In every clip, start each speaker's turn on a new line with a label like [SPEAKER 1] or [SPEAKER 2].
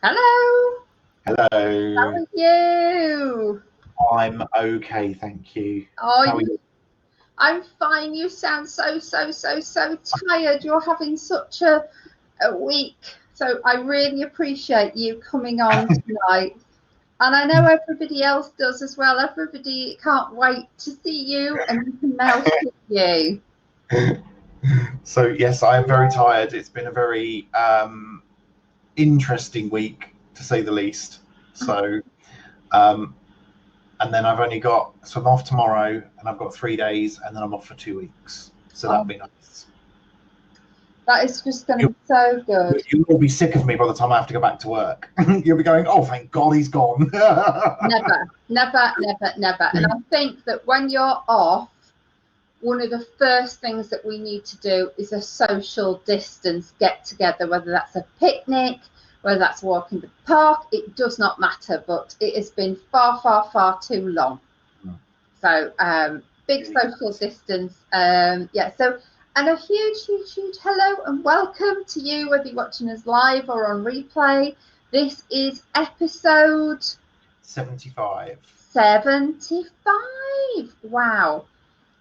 [SPEAKER 1] Hello. How
[SPEAKER 2] Hello.
[SPEAKER 1] are you?
[SPEAKER 2] I'm okay, thank you.
[SPEAKER 1] Oh,
[SPEAKER 2] How are you?
[SPEAKER 1] I'm fine. You sound so tired. You're having such a week. So I really appreciate you coming on tonight. And I know everybody else does as well. Everybody can't wait to see you and you can now see you.
[SPEAKER 2] So yes, I am very tired. It's been a very interesting week, to say the least. So, and then I'm off tomorrow, and I've got 3 days, and then I'm off for 2 weeks. So that'll be nice.
[SPEAKER 1] That is just going to be so good.
[SPEAKER 2] You'll all be sick of me by the time I have to go back to work. You'll be going, "Oh, thank God he's gone."
[SPEAKER 1] Never. And I think that when you're off, one of the first things that we need to do is a social distance get together, whether that's a picnic, whether that's a walk in the park, it does not matter, but it has been far too long. So big social distance. So, and a huge hello and welcome to you, whether you're watching us live or on replay. This is episode
[SPEAKER 2] 75.
[SPEAKER 1] 75. Wow.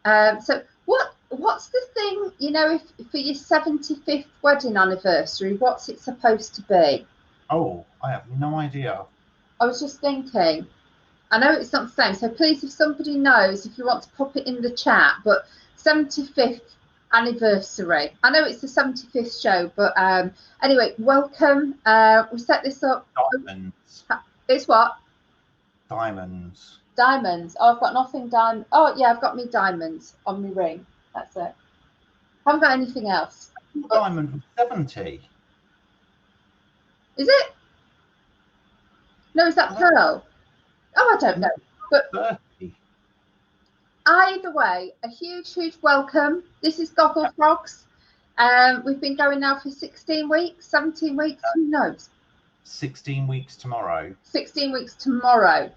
[SPEAKER 1] So what's the thing, if for your 75th wedding anniversary, what's it supposed to be?
[SPEAKER 2] Oh, I have no idea.
[SPEAKER 1] I was just thinking. I know it's not the same, so please, if somebody knows, if you want to pop it in the chat, but 75th anniversary. I know it's the 75th show, but anyway, welcome. We set this up.
[SPEAKER 2] Diamonds.
[SPEAKER 1] It's what?
[SPEAKER 2] Diamonds.
[SPEAKER 1] Diamonds. Oh, I've got nothing diamond. Oh, yeah, I've got me diamonds on my ring. That's it. Haven't got anything else.
[SPEAKER 2] Diamond was 70.
[SPEAKER 1] Is it? No, is that pearl? Oh, I don't know. But
[SPEAKER 2] 30.
[SPEAKER 1] Either way, a huge welcome. This is Gogglefrogs. We've been going now for 16 weeks, 17 weeks, who knows?
[SPEAKER 2] 16 weeks tomorrow.
[SPEAKER 1] 16 weeks tomorrow.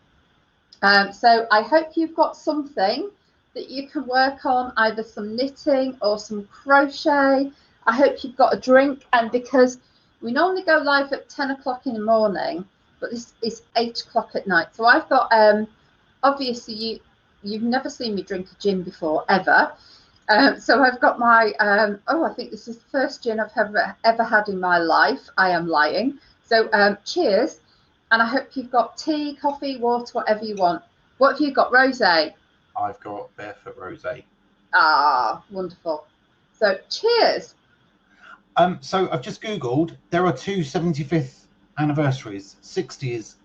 [SPEAKER 1] So I hope you've got something that you can work on, either some knitting or some crochet. I hope you've got a drink, and because we normally go live at 10 o'clock in the morning, but this is 8 o'clock at night. So I've got, obviously you've never seen me drink a gin before, ever. So I've got my, I think this is the first gin I've ever had in my life. I am lying. So cheers. And I hope you've got tea, coffee, water, whatever you want. What have you got, rosé?
[SPEAKER 2] I've got barefoot rosé.
[SPEAKER 1] Ah, wonderful. So cheers.
[SPEAKER 2] So I've just Googled. There are two 75th anniversaries. 60 is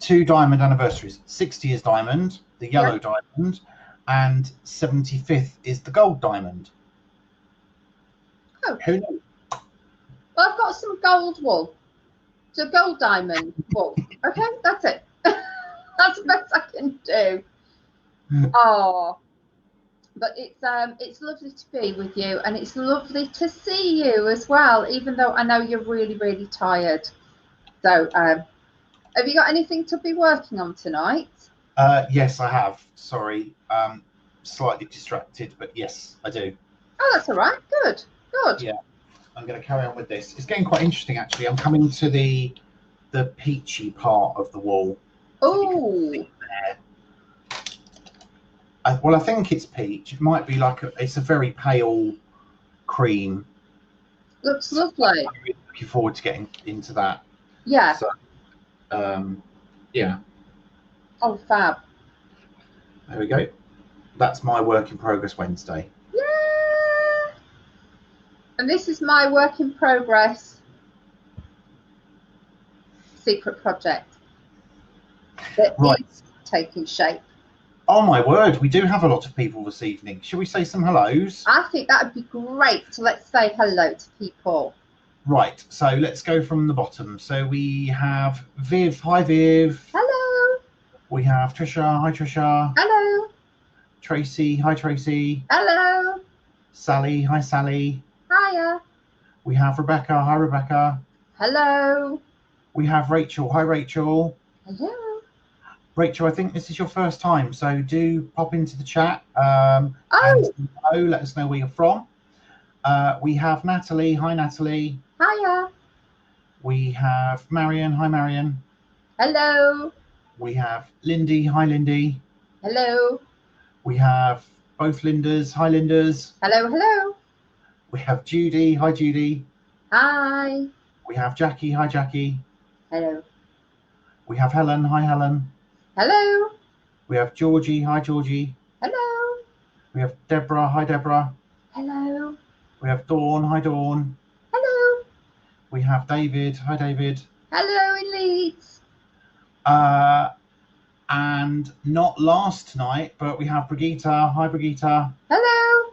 [SPEAKER 2] two diamond anniversaries. 60 is diamond, the yellow diamond, and 75th is the gold diamond.
[SPEAKER 1] Oh.
[SPEAKER 2] Who knows?
[SPEAKER 1] Well, I've got some gold wool. So gold diamond wool. Okay, that's it. That's the best I can do. Oh, but it's lovely to be with you, and it's lovely to see you as well, even though I know you're really tired. So have you got anything to be working on tonight?
[SPEAKER 2] Yes, I have. Sorry, slightly distracted, but yes, I do.
[SPEAKER 1] Oh, that's all right. Good.
[SPEAKER 2] Yeah, I'm going to carry on with this. It's getting quite interesting, actually. I'm coming to the peachy part of the wall.
[SPEAKER 1] Oh.
[SPEAKER 2] Well, I think it's peach. It might be it's a very pale cream.
[SPEAKER 1] Looks lovely.
[SPEAKER 2] I'm really looking forward to getting into that.
[SPEAKER 1] Yeah.
[SPEAKER 2] So, yeah.
[SPEAKER 1] Oh, fab.
[SPEAKER 2] There we go. That's my work in progress Wednesday.
[SPEAKER 1] Yeah. And this is my work in progress secret project that is taking shape.
[SPEAKER 2] Oh my word, we do have a lot of people this evening. Shall we say some hellos?
[SPEAKER 1] I think that would be great. So let's say hello to people.
[SPEAKER 2] Right, so let's go from the bottom. So we have Viv. Hi, Viv.
[SPEAKER 1] Hello.
[SPEAKER 2] We have Trisha. Hi, Trisha.
[SPEAKER 1] Hello.
[SPEAKER 2] Tracy. Hi, Tracy.
[SPEAKER 1] Hello.
[SPEAKER 2] Sally. Hi, Sally.
[SPEAKER 1] Hiya.
[SPEAKER 2] We have Rebecca. Hi, Rebecca.
[SPEAKER 1] Hello.
[SPEAKER 2] We have Rachel. Hi, Rachel.
[SPEAKER 1] Hello.
[SPEAKER 2] Rachel, I think this is your first time, so do pop into the chat.
[SPEAKER 1] Oh.
[SPEAKER 2] And let us know where you're from. We have Natalie. Hi, Natalie.
[SPEAKER 1] Hiya.
[SPEAKER 2] We have Marion. Hi, Marion.
[SPEAKER 1] Hello.
[SPEAKER 2] We have Lindy. Hi, Lindy.
[SPEAKER 1] Hello.
[SPEAKER 2] We have both Lindas. Hi, Lindas.
[SPEAKER 1] Hello, hello.
[SPEAKER 2] We have Judy. Hi, Judy.
[SPEAKER 1] Hi.
[SPEAKER 2] We have Jackie. Hi, Jackie.
[SPEAKER 1] Hello.
[SPEAKER 2] We have Helen. Hi, Helen.
[SPEAKER 1] Hello.
[SPEAKER 2] We have Georgie. Hi, Georgie.
[SPEAKER 1] Hello.
[SPEAKER 2] We have Deborah. Hi, Deborah.
[SPEAKER 1] Hello.
[SPEAKER 2] We have Dawn. Hi, Dawn.
[SPEAKER 1] Hello.
[SPEAKER 2] We have David. Hi, David.
[SPEAKER 1] Hello in Leeds.
[SPEAKER 2] And not last tonight, but we have Brigitte. Hi, Brigitte.
[SPEAKER 1] Hello.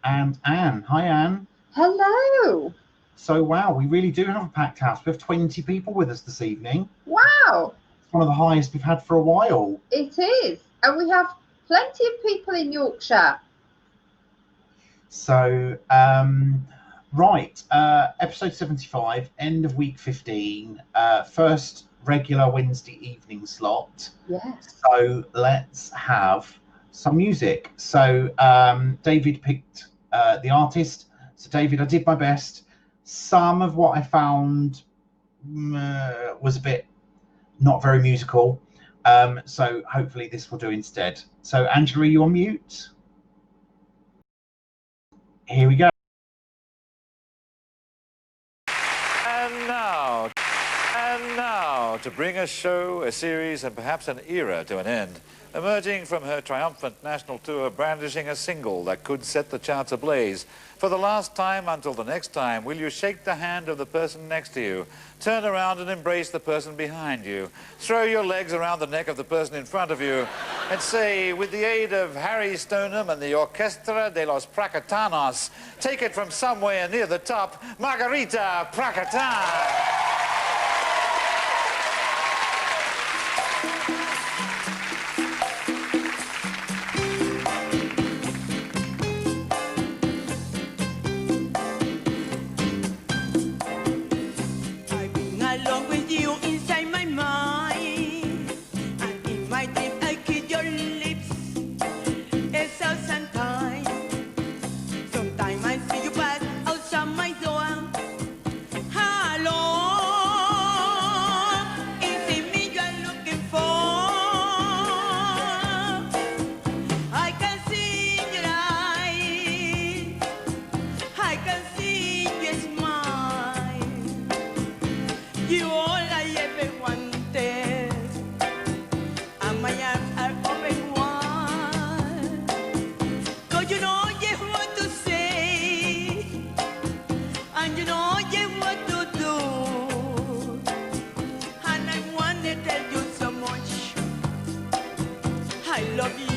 [SPEAKER 2] And Anne. Hi, Anne.
[SPEAKER 1] Hello.
[SPEAKER 2] So, wow, we really do have a packed house. We have 20 people with us this evening.
[SPEAKER 1] Wow.
[SPEAKER 2] It's one of the highest we've had for a while.
[SPEAKER 1] It is. And we have plenty of people in Yorkshire.
[SPEAKER 2] So, right, episode 75, end of week 15, first regular Wednesday evening slot.
[SPEAKER 1] Yes.
[SPEAKER 2] So let's have some music. So David picked the artist. So David, I did my best. Some of what I found was a bit not very musical. So hopefully this will do instead. So Angela, you're on mute. Here we go.
[SPEAKER 3] And now, to bring a show, a series, and perhaps an era to an end, emerging from her triumphant national tour, brandishing a single that could set the charts ablaze. For the last time until the next time, will you shake the hand of the person next to you, turn around and embrace the person behind you, throw your legs around the neck of the person in front of you, and say, with the aid of Harry Stoneham and the Orchestra de los Prakatanos, take it from somewhere near the top, Margarita Prakatan!
[SPEAKER 4] Along with you inside my mind, and in my dream I kiss your lips a thousand times. Sometimes I see you pass outside my door. Hello, is it me you are looking for? I can see in your eyes, I can see in your smile. You all I ever wanted, and my arms are open wide. 'Cause you know just what to say, and you know just what to do. And I want to tell you so much, I love you.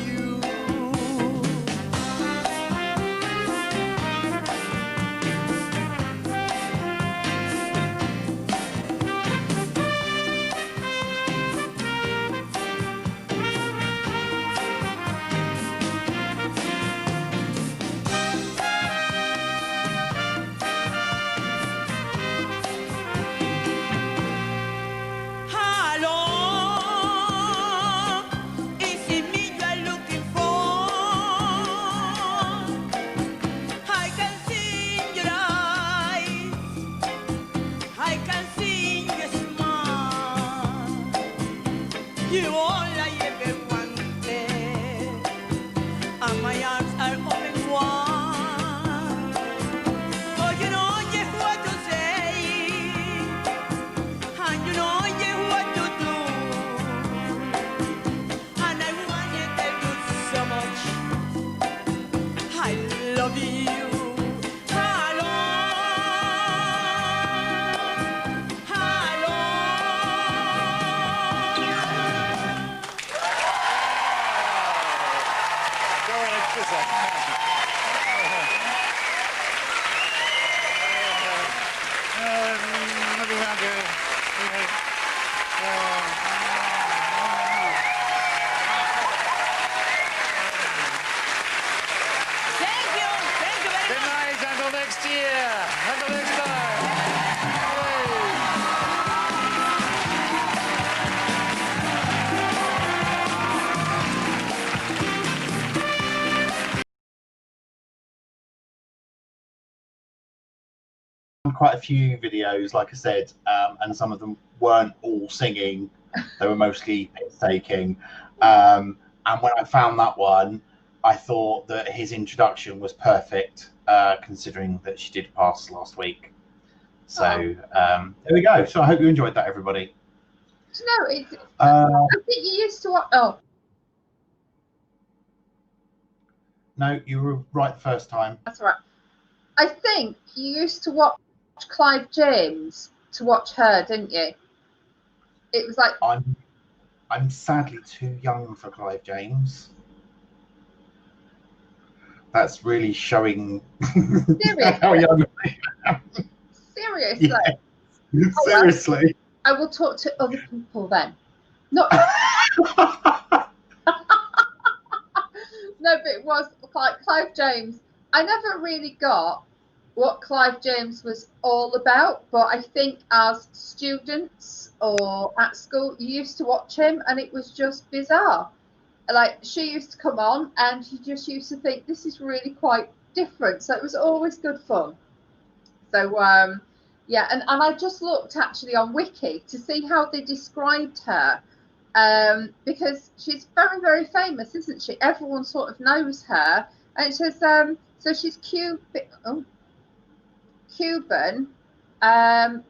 [SPEAKER 4] Hello, is it me you are looking for? I can see in your eyes, I can see in your smile. You all I ever wanted, and my arms are open wide. Oh, you know just what to say, and you know just what to do. And I want to tell you so much, I love you. Hello, hello.
[SPEAKER 3] Go on, looking around here.
[SPEAKER 2] quite a few videos, like I said, and some of them weren't all singing. They were mostly taking. And when I found that one, I thought that his introduction was perfect, considering that she did pass last week. So there we go. So I hope you enjoyed that, everybody.
[SPEAKER 1] Do you know, I think you used to watch. Oh,
[SPEAKER 2] no, you were right the first time.
[SPEAKER 1] that's right. I think you used to watch Clive James to watch her, didn't you? It was like
[SPEAKER 2] I'm sadly too young for Clive James. That's really showing how young I am.
[SPEAKER 1] Seriously.
[SPEAKER 2] Yeah. Seriously.
[SPEAKER 1] I will talk to other people then. Not. No, but it was like Clive James. I never really got what Clive James was all about, but I think as students or at school, you used to watch him and it was just bizarre. Like, she used to come on and you just used to think this is really quite different. So it was always good fun. So, yeah, and I just looked actually on Wiki to see how they described her. Because she's very, very famous, isn't she? Everyone sort of knows her. And it says, so she's Cuban, and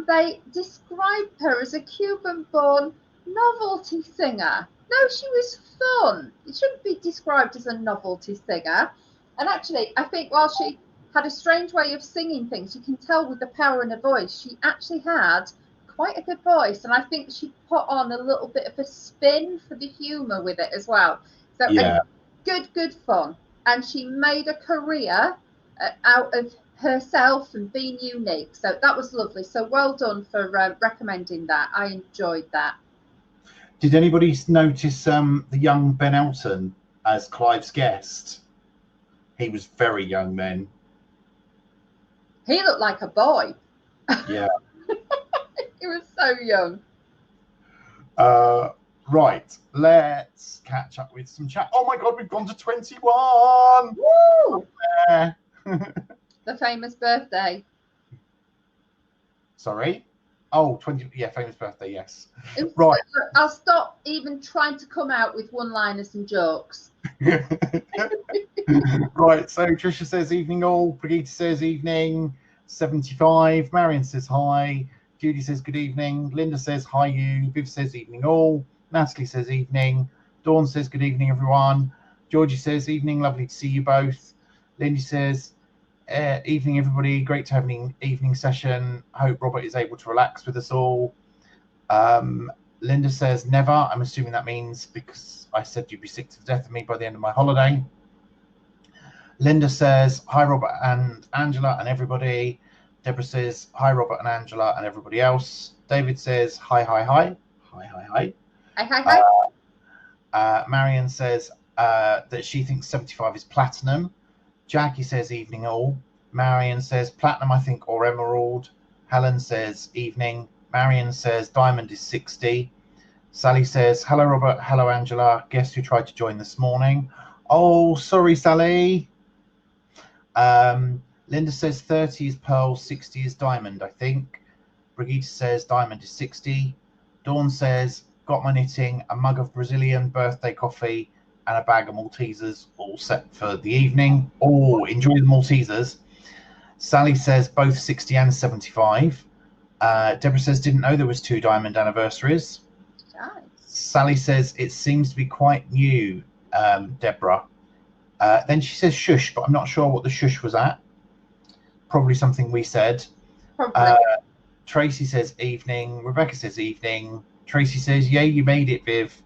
[SPEAKER 1] they describe her as a Cuban-born novelty singer. No, she was fun. It shouldn't be described as a novelty singer. And actually, I think while she had a strange way of singing things, you can tell with the power in her voice, she actually had quite a good voice, and I think she put on a little bit of a spin for the humour with it as well. So
[SPEAKER 2] yeah,
[SPEAKER 1] good fun, and she made a career out of herself and being unique. So that was lovely. So well done for recommending that. I enjoyed that.
[SPEAKER 2] Did anybody notice the young Ben Elton as Clive's guest? He was very young then.
[SPEAKER 1] He looked like a boy.
[SPEAKER 2] Yeah.
[SPEAKER 1] He was so young.
[SPEAKER 2] Right, let's catch up with some chat. Oh my God, we've gone to 21.
[SPEAKER 1] Woo!
[SPEAKER 2] Yeah.
[SPEAKER 1] The famous birthday.
[SPEAKER 2] Sorry? Oh, 20. Yeah, famous birthday, yes.
[SPEAKER 1] Right. I'll stop even trying to come out with one-liners and jokes.
[SPEAKER 2] Right, so Tricia says evening all. Brigitte says evening. 75. Marion says hi. Judy says good evening. Linda says hi you. Viv says evening all. Natalie says evening. Dawn says good evening everyone. Georgie says evening, lovely to see you both. Lindy says evening everybody, great to have an evening session. Hope Robert is able to relax with us all. Linda says never. I'm assuming that means because I said you'd be sick to death of me by the end of my holiday. Linda says hi Robert and Angela and everybody. Deborah says hi Robert and Angela and everybody else. David says hi.
[SPEAKER 1] Hi.
[SPEAKER 2] Marion says that she thinks 75 is platinum. Jackie says evening all. Marion says platinum, I think, or emerald. Helen says evening. Marion says diamond is 60. Sally says hello Robert, hello Angela. Guess who tried to join this morning? Oh, sorry Sally. Linda says 30 is pearl, 60 is diamond, I think. Brigitte says diamond is 60. Dawn says got my knitting, a mug of Brazilian birthday coffee, and a bag of Maltesers all set for the evening. Oh, enjoy the Maltesers. Sally says both 60 and 75. Deborah says didn't know there was 2 diamond anniversaries.
[SPEAKER 1] Nice.
[SPEAKER 2] Sally says it seems to be quite new, Deborah. Then she says shush, but I'm not sure what the shush was at. Probably something we said.
[SPEAKER 1] Probably.
[SPEAKER 2] Tracy says evening. Rebecca says evening. Tracy says, yay, you made it, Viv.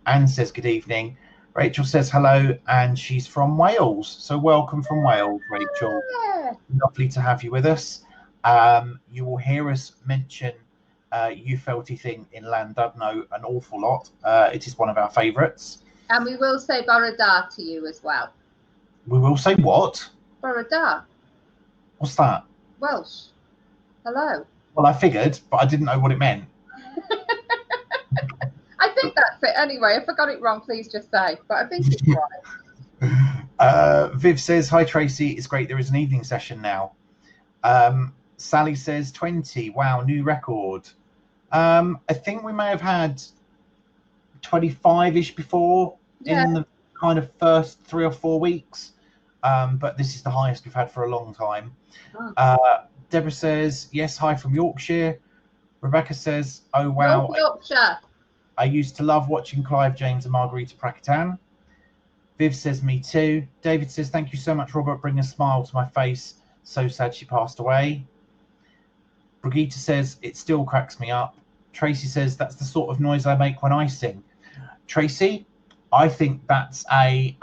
[SPEAKER 2] Anne says good evening. Rachel says hello, and she's from Wales. So welcome from Wales, Rachel.
[SPEAKER 1] Yeah.
[SPEAKER 2] Lovely to have you with us. You will hear us mention You Felty Thing in Llandudno an awful lot. It is one of our favourites.
[SPEAKER 1] And we will say Borodar to you as well.
[SPEAKER 2] We will say what?
[SPEAKER 1] Borodar.
[SPEAKER 2] What's that?
[SPEAKER 1] Welsh. Hello.
[SPEAKER 2] Well, I figured, but I didn't know what it meant.
[SPEAKER 1] I think that's it. Anyway, if I got it wrong, please just say. But I think it's right.
[SPEAKER 2] Viv says, hi, Tracy. It's great there is an evening session now. Sally says 20. Wow, new record. I think we may have had 25-ish before in the kind of first 3 or 4 weeks. But this is the highest we've had for a long time. Deborah says, yes, hi from Yorkshire. Rebecca says, oh, wow.
[SPEAKER 1] North Yorkshire.
[SPEAKER 2] I used to love watching Clive James and Margarita Prakitan. Viv says, me too. David says, thank you so much, Robert. Bring a smile to my face. So sad she passed away. Brigitte says, it still cracks me up. Tracy says, that's the sort of noise I make when I sing. Tracy, I think that's a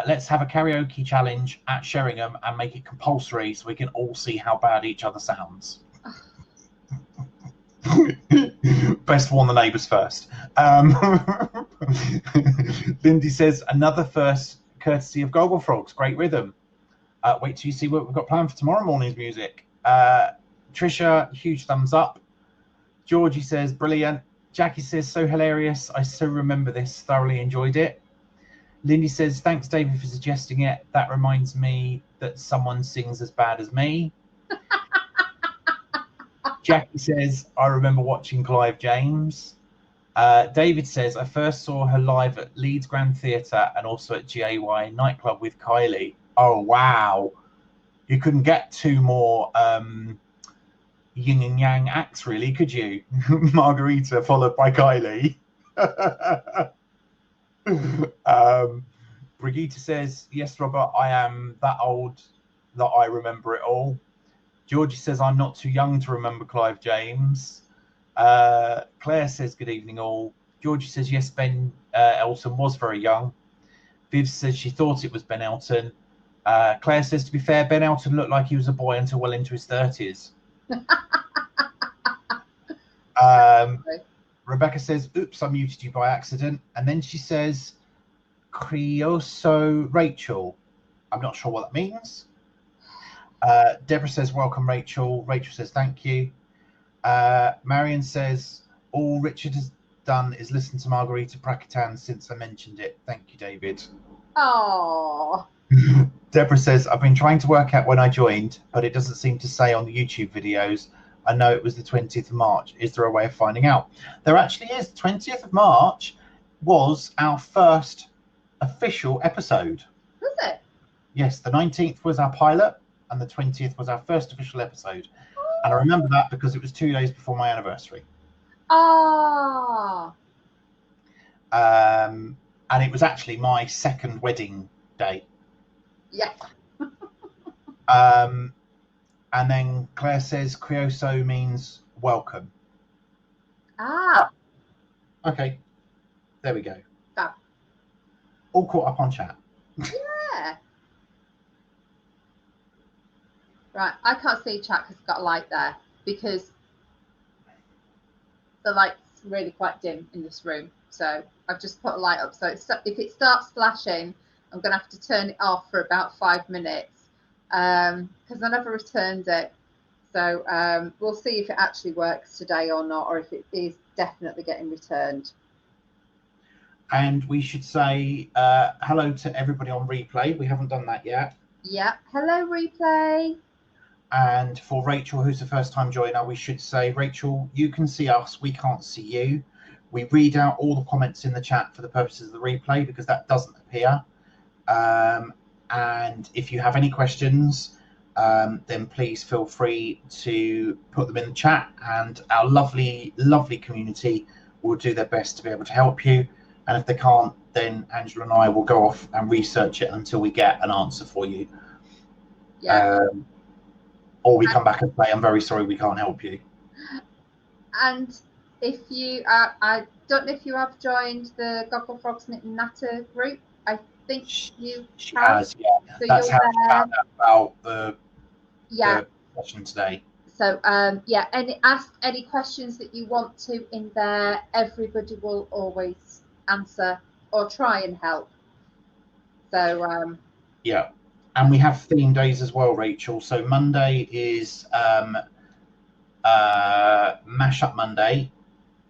[SPEAKER 2] let's have a karaoke challenge at Sheringham and make it compulsory so we can all see how bad each other sounds. Best warn the neighbours first. Lindy says, another first courtesy of Gogglefrogs. Great rhythm. Wait till you see what we've got planned for tomorrow morning's music. Trisha, huge thumbs up. Georgie says, brilliant. Jackie says, so hilarious. I so remember this. Thoroughly enjoyed it. Lindy says, thanks, David, for suggesting it. That reminds me that someone sings as bad as me. Jackie says, I remember watching Clive James. David says, I first saw her live at Leeds Grand Theatre and also at GAY nightclub with Kylie. Oh, wow. You couldn't get two more yin and yang acts, really, could you? Margarita followed by Kylie. Brigitte says, yes, Robert, I am that old that I remember it all. Georgie says, I'm not too young to remember Clive James. Claire says, good evening all. Georgie says, yes, Ben Elton was very young. Viv says she thought it was Ben Elton. Claire says, to be fair, Ben Elton looked like he was a boy until well into his 30s. Rebecca says, oops, I muted you by accident. And then she says, Crioso Rachel. I'm not sure what that means. Deborah says, welcome, Rachel. Rachel says, thank you. Marion says, all Richard has done is listen to Margarita Prakitan since I mentioned it. Thank you, David.
[SPEAKER 1] Oh.
[SPEAKER 2] Deborah says, I've been trying to work out when I joined, but it doesn't seem to say on the YouTube videos. I know it was the 20th of March. Is there a way of finding out? There actually is. 20th of March was our first official episode.
[SPEAKER 1] Was it?
[SPEAKER 2] Yes, the 19th was our pilot and the 20th was our first official episode. And I remember that because it was 2 days before my anniversary.
[SPEAKER 1] Oh.
[SPEAKER 2] And it was actually my second wedding day.
[SPEAKER 1] Yeah.
[SPEAKER 2] And then Claire says Crioso means welcome.
[SPEAKER 1] Ah.
[SPEAKER 2] Okay. There we go.
[SPEAKER 1] Fab.
[SPEAKER 2] All caught up on chat.
[SPEAKER 1] Yeah. Right. I can't see chat because it's got a light there because the light's really quite dim in this room. So I've just put a light up. So if it starts flashing, I'm going to have to turn it off for about 5 minutes because I never returned it. So we'll see if it actually works today or not, or if it is definitely getting returned.
[SPEAKER 2] And we should say hello to everybody on replay. We haven't done that yet.
[SPEAKER 1] Yeah. Hello, replay.
[SPEAKER 2] And for Rachel, who's the first time joiner, we should say, Rachel, you can see us. We can't see you. We read out all the comments in the chat for the purposes of the replay because that doesn't appear. And if you have any questions, then please feel free to put them in the chat and our lovely, lovely community will do their best to be able to help you. And if they can't, then Angela and I will go off and research it until we get an answer for you.
[SPEAKER 1] Yeah.
[SPEAKER 2] Or we come back and say, I'm very sorry, we can't help you.
[SPEAKER 1] And if you, I don't know if you have joined the Gogglefrogs Knit and Natter group. I think you
[SPEAKER 2] She
[SPEAKER 1] have.
[SPEAKER 2] has, yeah.
[SPEAKER 1] So
[SPEAKER 2] That's
[SPEAKER 1] you're
[SPEAKER 2] how she found out about the
[SPEAKER 1] yeah.
[SPEAKER 2] session today.
[SPEAKER 1] So yeah, ask any questions that you want to in there. Everybody will always answer or try and help. So
[SPEAKER 2] yeah. And we have theme days as well, Rachel. So Monday is Mashup Monday,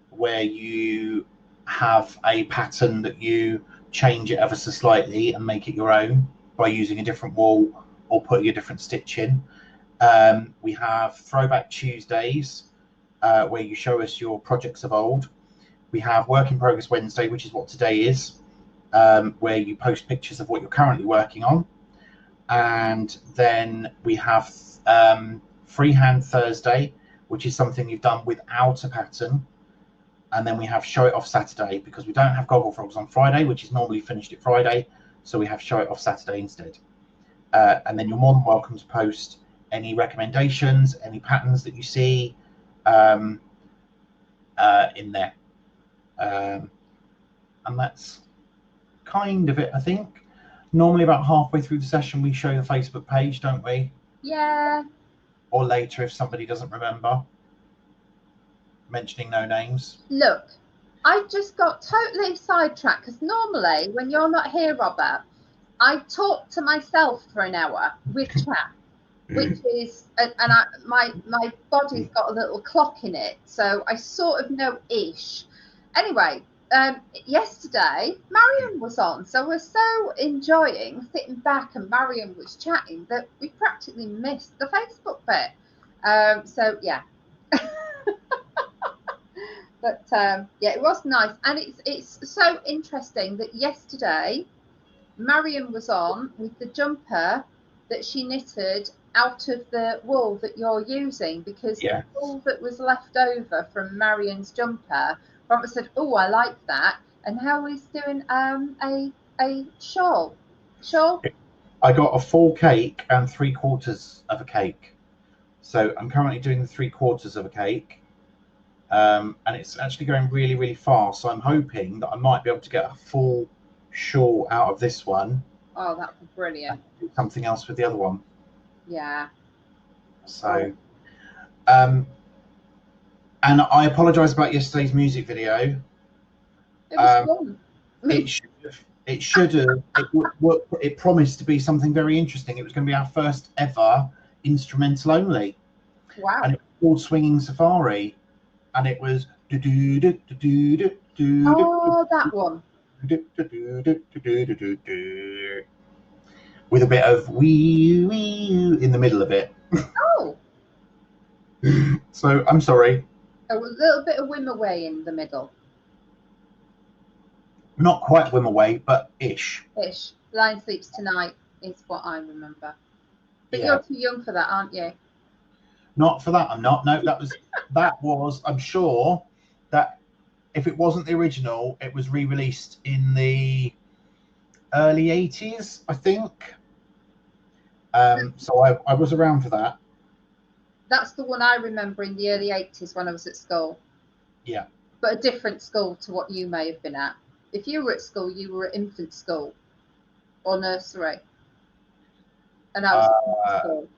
[SPEAKER 2] where you have a pattern that you change it ever so slightly and make it your own by using a different wool or putting a different stitch in. We have Throwback Tuesdays, where you show us your projects of old. We have Work in Progress Wednesday, which is what today is, where you post pictures of what you're currently working on. And then we have Freehand Thursday, which is something you've done without a pattern. And then we have Show It Off Saturday, because we don't have Gogglefrogs on Friday, which is normally finished at Friday. So we have Show It Off Saturday instead. And then you're more than welcome to post any recommendations, any patterns that you see in there. And that's kind of it, I think. Normally about halfway through the session, we show the Facebook page, don't we?
[SPEAKER 1] Yeah.
[SPEAKER 2] Or later if somebody doesn't remember. Mentioning no names.
[SPEAKER 1] Look, I just got totally sidetracked because normally when you're not here, Robert, I talk to myself for an hour with chat, which is, my body's got a little clock in it, so I sort of know ish. Anyway, yesterday Marion was on, so we're so enjoying sitting back and Marion was chatting that we practically missed the Facebook bit. So yeah. But yeah, it was nice, and it's so interesting that yesterday Marion was on with the jumper that she knitted out of the wool that you're using, because the wool that was left over from Marion's jumper, Robert said, "Oh, I like that," and how he's doing a shawl.
[SPEAKER 2] I got a full cake and 3/4 of a cake, so I'm currently doing the 3/4 of a cake. And it's actually going really, really fast. So I'm hoping that I might be able to get a full shawl out of this one.
[SPEAKER 1] Oh, that'd be brilliant.
[SPEAKER 2] And do something else with the other one.
[SPEAKER 1] Yeah.
[SPEAKER 2] So, and I apologise about yesterday's music video.
[SPEAKER 1] It was fun.
[SPEAKER 2] It promised to be something very interesting. It was going to be our first ever instrumental only.
[SPEAKER 1] Wow.
[SPEAKER 2] And it was called Swinging Safari. And it was
[SPEAKER 1] oh, that one.
[SPEAKER 2] With a bit of wee wee in the middle of it.
[SPEAKER 1] Oh.
[SPEAKER 2] So I'm sorry.
[SPEAKER 1] A little bit of whim away in the middle.
[SPEAKER 2] Not quite whim away, but ish.
[SPEAKER 1] Ish. Lion Sleeps Tonight is what I remember. But you're too young for that, aren't you?
[SPEAKER 2] Not for that, I'm not. No, that was, I'm sure that if it wasn't the original, it was re-released in the early 80s, I think. So I was around for that.
[SPEAKER 1] That's the one I remember in the early 80s when I was at school.
[SPEAKER 2] Yeah.
[SPEAKER 1] But a different school to what you may have been at. If you were at school, you were at infant school or nursery. And I was at infant school.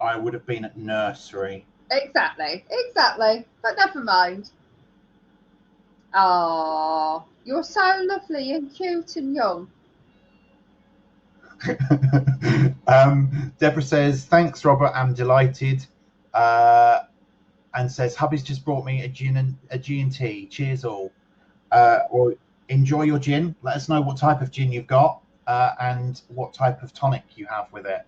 [SPEAKER 2] I would have been at nursery.
[SPEAKER 1] Exactly. But never mind. Oh, you're so lovely and cute and young.
[SPEAKER 2] Deborah says, "Thanks, Robert. I'm delighted." And says, "Hubby's just brought me a G&T. Cheers all. Or enjoy your gin. Let us know what type of gin you've got and what type of tonic you have with it."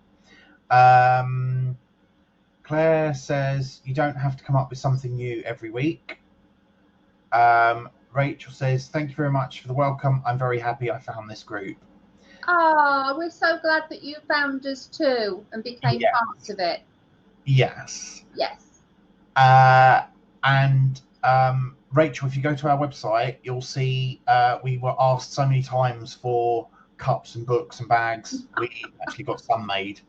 [SPEAKER 2] Claire says, "You don't have to come up with something new every week." Rachel says, "Thank you very much for the welcome. I'm very happy I found this group."
[SPEAKER 1] Oh, we're so glad that you found us too and became part of it.
[SPEAKER 2] Yes.
[SPEAKER 1] Yes.
[SPEAKER 2] And Rachel, if you go to our website, you'll see we were asked so many times for cups and books and bags. We actually got some made.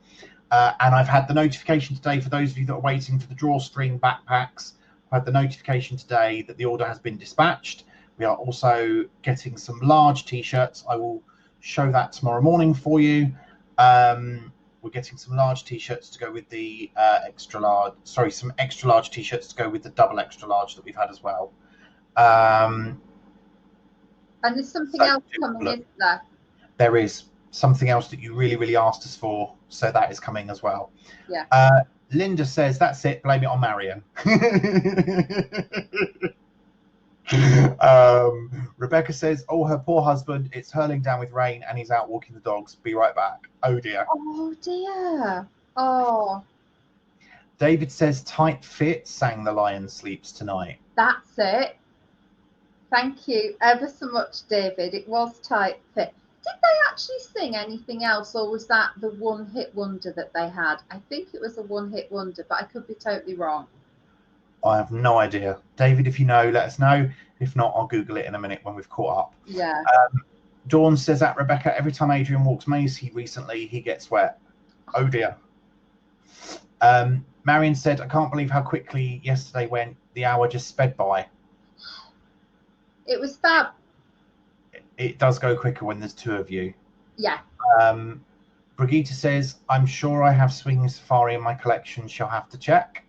[SPEAKER 2] And I've had the notification today, for those of you that are waiting for the drawstring backpacks, I've had the notification today that the order has been dispatched. We are also getting some large t-shirts. I will show that tomorrow morning for you. We're getting some large t-shirts to go with the some extra large t-shirts to go with the double extra large that we've had as well.
[SPEAKER 1] And there's something else coming, isn't there?
[SPEAKER 2] There is something else that you really, really asked us for, so that is coming as well.
[SPEAKER 1] Yeah.
[SPEAKER 2] Linda says, "That's it, blame it on Marion." Rebecca says, "Oh, her poor husband, it's hurling down with rain and he's out walking the dogs. Be right back." Oh dear.
[SPEAKER 1] Oh dear. Oh,
[SPEAKER 2] David says Tight Fit sang The Lion Sleeps Tonight.
[SPEAKER 1] that's it. Thank you ever so much, David. It was Tight Fit. Did they actually sing anything else, or was that the one-hit wonder that they had? I think it was a one-hit wonder, but I could be totally wrong.
[SPEAKER 2] I have no idea. David, if you know, let us know. If not, I'll Google it in a minute when we've caught up.
[SPEAKER 1] Yeah.
[SPEAKER 2] Dawn says that Rebecca, every time Adrian walks Maisie recently, he gets wet. Oh dear. Marion said, I can't believe how quickly yesterday went. The hour just sped by.
[SPEAKER 1] It was fab.
[SPEAKER 2] It does go quicker when there's two of you.
[SPEAKER 1] Yeah.
[SPEAKER 2] Brigitte says, I'm sure I have Swinging Safari in my collection. Shall have to check.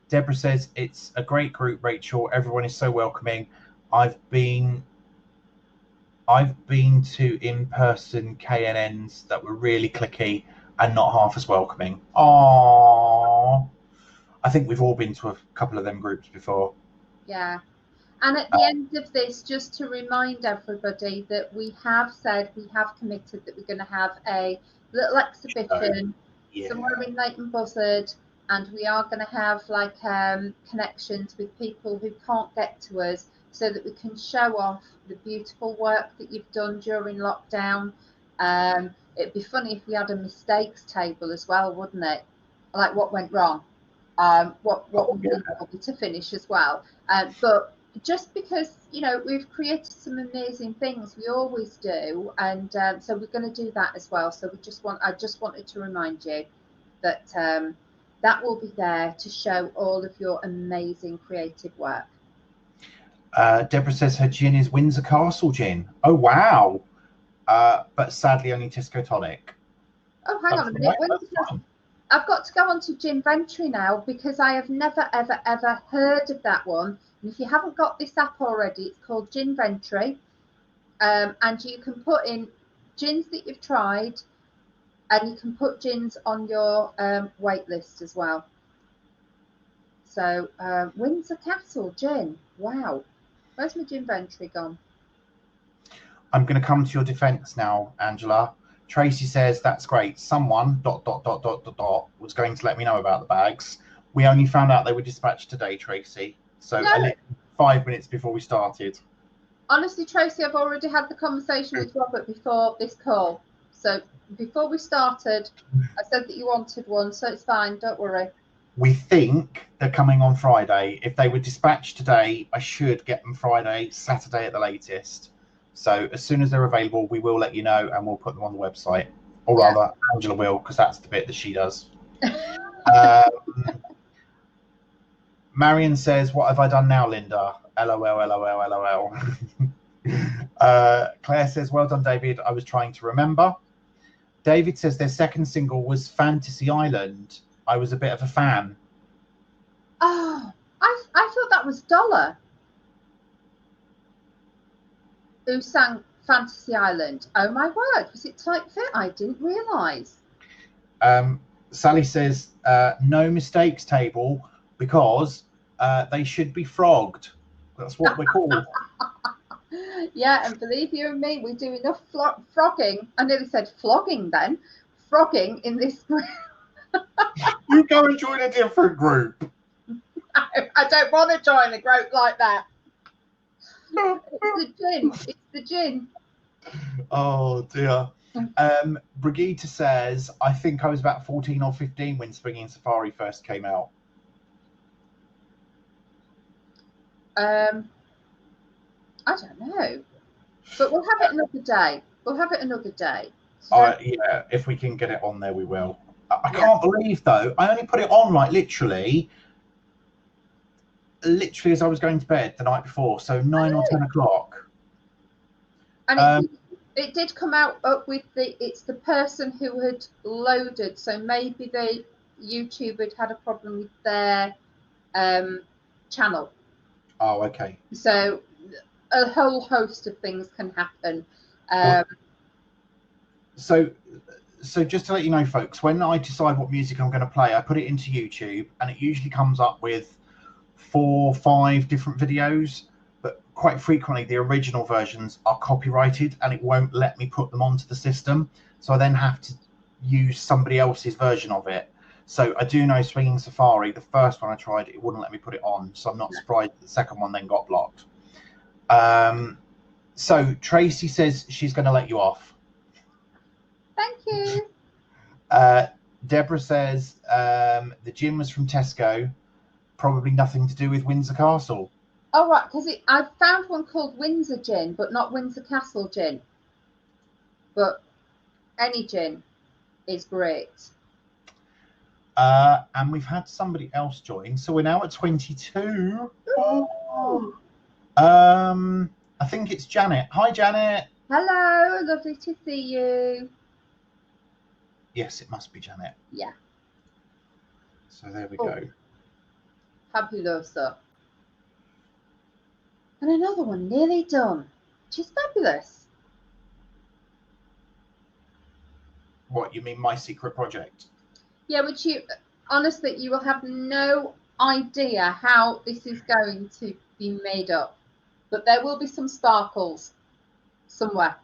[SPEAKER 2] Deborah says, it's a great group, Rachel. Everyone is so welcoming. I've been to in-person KNNs that were really clicky and not half as welcoming. Aww. I think we've all been to a couple of them groups before.
[SPEAKER 1] Yeah. And at the end of this, just to remind everybody that we have committed that we're going to have a little exhibition somewhere in Leighton Buzzard, and we are going to have like connections with people who can't get to us, so that we can show off the beautiful work that you've done during lockdown. It'd be funny if we had a mistakes table as well, wouldn't it? Like what went wrong, what we need to finish as well. But just because, you know, we've created some amazing things, we always do, and so we're going to do that as well. So I just wanted to remind you that that will be there to show all of your amazing creative work.
[SPEAKER 2] Deborah says her gin is Windsor Castle gin. Oh wow! But sadly only Tisco tonic.
[SPEAKER 1] Oh, hang on a minute. I've got to go on to Gin Ventry now, because I have never, ever, ever heard of that one. And if you haven't got this app already, it's called Gin Ventry. And you can put in gins that you've tried, and you can put gins on your wait list as well. So Windsor Castle gin. Wow. Where's my Gin Ventry gone?
[SPEAKER 2] I'm going to come to your defence now, Angela. Tracy says, that's great. Someone, ... was going to let me know about the bags. We only found out they were dispatched today, Tracy. So
[SPEAKER 1] No.
[SPEAKER 2] I literally 5 minutes before we started.
[SPEAKER 1] Honestly, Tracy, I've already had the conversation with Robert before this call. So before we started, I said that you wanted one, so it's fine. Don't worry.
[SPEAKER 2] We think they're coming on Friday. If they were dispatched today, I should get them Friday, Saturday at the latest. So as soon as they're available, we will let you know, and we'll put them on the website. Or rather, Angela will, because that's the bit that she does. Marion says, what have I done now, Linda? LOL, LOL, LOL. Claire says, well done, David. I was trying to remember. David says their second single was Fantasy Island. I was a bit of a fan.
[SPEAKER 1] Oh, I thought that was Dollar, who sang Fantasy Island. Oh my word, was it Tight Fit? I didn't realise.
[SPEAKER 2] Sally says, no mistakes table, because they should be frogged. That's what we're called.
[SPEAKER 1] Yeah, and believe you and me, we do enough frogging. I nearly said flogging then. Frogging in this group.
[SPEAKER 2] You go and join a different group.
[SPEAKER 1] I don't want to join a group like that. It's the gin. It's the gin.
[SPEAKER 2] Oh dear. Brigitte says, I think I was about 14 or 15 when Swinging Safari first came out.
[SPEAKER 1] I don't know, but we'll have it another day. We'll have it another day. So
[SPEAKER 2] Yeah, if we can get it on there, we will. I can't believe though, I only put it on like literally as I was going to bed the night before, so 9 or 10 o'clock.
[SPEAKER 1] And it did come out up with it's the person who had loaded, so maybe the YouTube had a problem with their channel.
[SPEAKER 2] Oh, okay.
[SPEAKER 1] So a whole host of things can happen.
[SPEAKER 2] So just to let you know, folks, when I decide what music I'm going to play, I put it into YouTube, and it usually comes up with 4 or 5 different videos, but quite frequently the original versions are copyrighted and it won't let me put them onto the system. So I then have to use somebody else's version of it. So I do know Swinging Safari, the first one I tried, it wouldn't let me put it on. So I'm not surprised the second one then got blocked. So Tracy says she's going to let you off.
[SPEAKER 1] Thank you.
[SPEAKER 2] Deborah says the gin was from Tesco, probably nothing to do with Windsor Castle.
[SPEAKER 1] Oh, right, because I found one called Windsor Gin, but not Windsor Castle Gin. But any gin is great.
[SPEAKER 2] And we've had somebody else join, so we're now at 22.
[SPEAKER 1] Ooh.
[SPEAKER 2] I think it's Janet. Hi, Janet.
[SPEAKER 1] Hello, lovely to see you.
[SPEAKER 2] Yes, it must be Janet.
[SPEAKER 1] Yeah.
[SPEAKER 2] So there we go.
[SPEAKER 1] Fabuloso. And another one nearly done, which is fabulous.
[SPEAKER 2] What, you mean my secret project?
[SPEAKER 1] Yeah, which you, honestly, you will have no idea how this is going to be made up. But there will be some sparkles somewhere.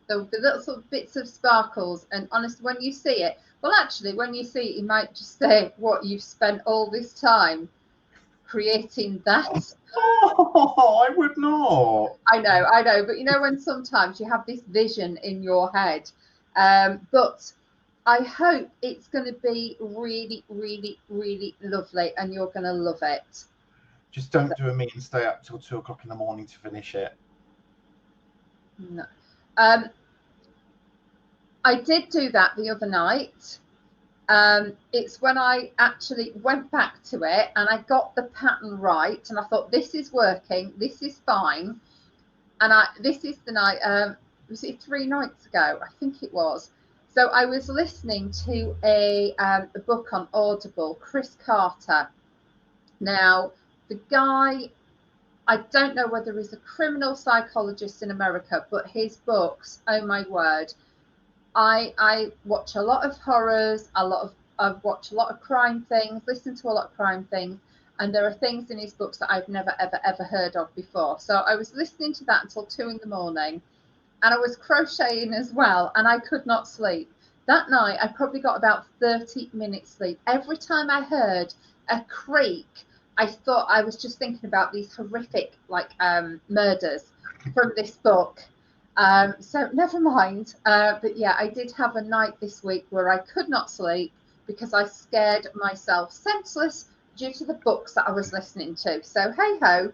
[SPEAKER 1] There will be little sort of bits of sparkles. And honestly, when you see it, well, actually, when you see it, you might just say, what, you've spent all this time creating that?
[SPEAKER 2] Oh, I would not.
[SPEAKER 1] I know. But you know, when sometimes you have this vision in your head. But I hope it's going to be really, really, really lovely and you're going to love it.
[SPEAKER 2] Just don't do me and stay up till 2 o'clock in the morning to finish it.
[SPEAKER 1] No. I did do that the other night. It's when I actually went back to it and I got the pattern right and I thought, this is working, this is fine. And this is the night, was it 3 nights ago? I think it was. So I was listening to a book on Audible, Chris Carter. Now, the guy, I don't know whether he's a criminal psychologist in America, but his books, oh my word, I watch a lot of horrors, I've watched a lot of crime things, listened to a lot of crime things, and there are things in his books that I've never, ever heard of before. So I was listening to that until 2 in the morning, and I was crocheting as well, and I could not sleep. That night, I probably got about 30 minutes sleep. Every time I heard a creak, I thought I was just thinking about these horrific, like, murders from this book. So never mind. But yeah, I did have a night this week where I could not sleep because I scared myself senseless due to the books that I was listening to. So hey ho.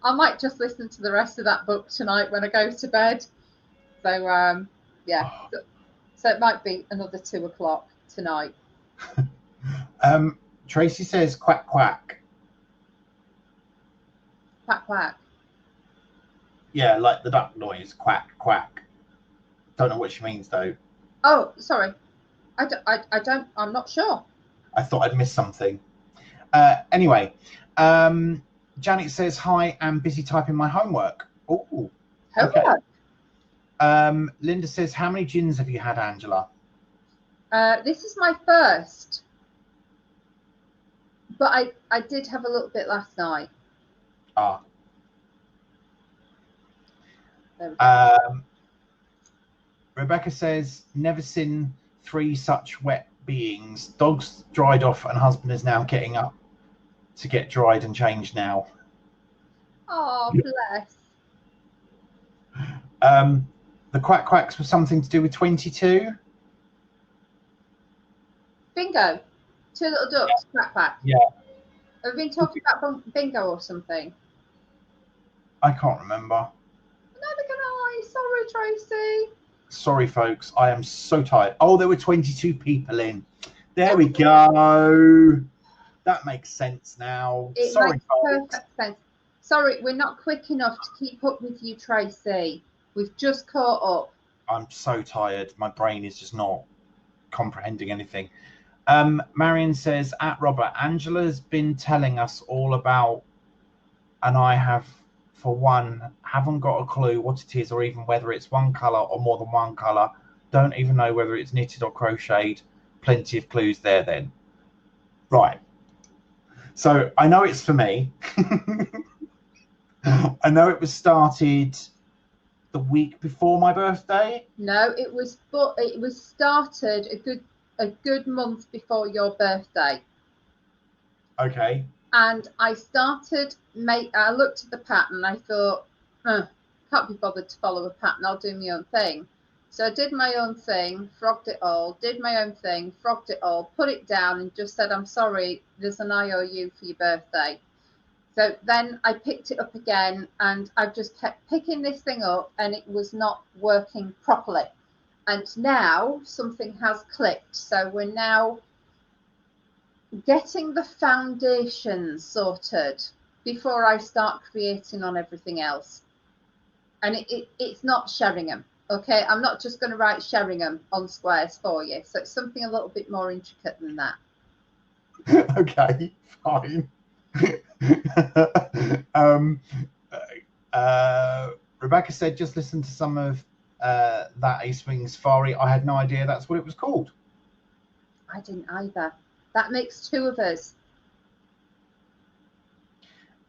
[SPEAKER 1] I might just listen to the rest of that book tonight when I go to bed. So yeah. So it might be another 2 o'clock tonight.
[SPEAKER 2] Tracy says quack quack.
[SPEAKER 1] Quack quack.
[SPEAKER 2] Yeah, like the duck noise, quack quack. Don't know what she means though.
[SPEAKER 1] Oh, sorry. I'm not sure.
[SPEAKER 2] I thought I'd missed something. Anyway, Janet says, hi, I'm busy typing my homework. Oh, okay. Linda says, how many gins have you had, Angela?
[SPEAKER 1] This is my first. But I did have a little bit last night.
[SPEAKER 2] Ah. Rebecca says, never seen 3 such wet beings. Dog's dried off and husband is now getting up to get dried and changed now.
[SPEAKER 1] Oh, bless.
[SPEAKER 2] The quack quacks was something to do with 22.
[SPEAKER 1] Bingo. 2 little ducks, quack quack.
[SPEAKER 2] Yeah.
[SPEAKER 1] Have we been talking about bingo or something?
[SPEAKER 2] I can't remember.
[SPEAKER 1] Neither can I. Sorry, Tracy.
[SPEAKER 2] Sorry, folks. I am so tired. Oh, there were 22 people in. There we go. That makes sense now.
[SPEAKER 1] It
[SPEAKER 2] Sorry,
[SPEAKER 1] makes
[SPEAKER 2] folks.
[SPEAKER 1] perfect sense. Sorry, we're not quick enough to keep up with you, Tracy. We've just caught up.
[SPEAKER 2] I'm so tired. My brain is just not comprehending anything. Marion says, at Robert, Angela's been telling us all about, and I have, for one, haven't got a clue what it is or even whether it's one colour or more than one colour. Don't even know whether it's knitted or crocheted. Plenty of clues there then. Right. So I know it's for me. I know it was started the week before my birthday?
[SPEAKER 1] No, it was started a good month before your birthday.
[SPEAKER 2] Okay.
[SPEAKER 1] And I I looked at the pattern. I thought, can't be bothered to follow a pattern. I'll do my own thing. So I did my own thing, frogged it all, did my own thing, frogged it all, put it down and just said, I'm sorry, there's an IOU for your birthday. So then I picked it up again and I just kept picking this thing up and it was not working properly. And now something has clicked. So we're now getting the foundations sorted before I start creating on everything else. And it's not Sheringham. Okay, I'm not just going to write Sheringham on squares for you. So it's something a little bit more intricate than that.
[SPEAKER 2] Okay, fine. Rebecca said, just listen to some of that Ace Wing Safari. I had no idea that's what it was called.
[SPEAKER 1] I didn't either. That makes two of us.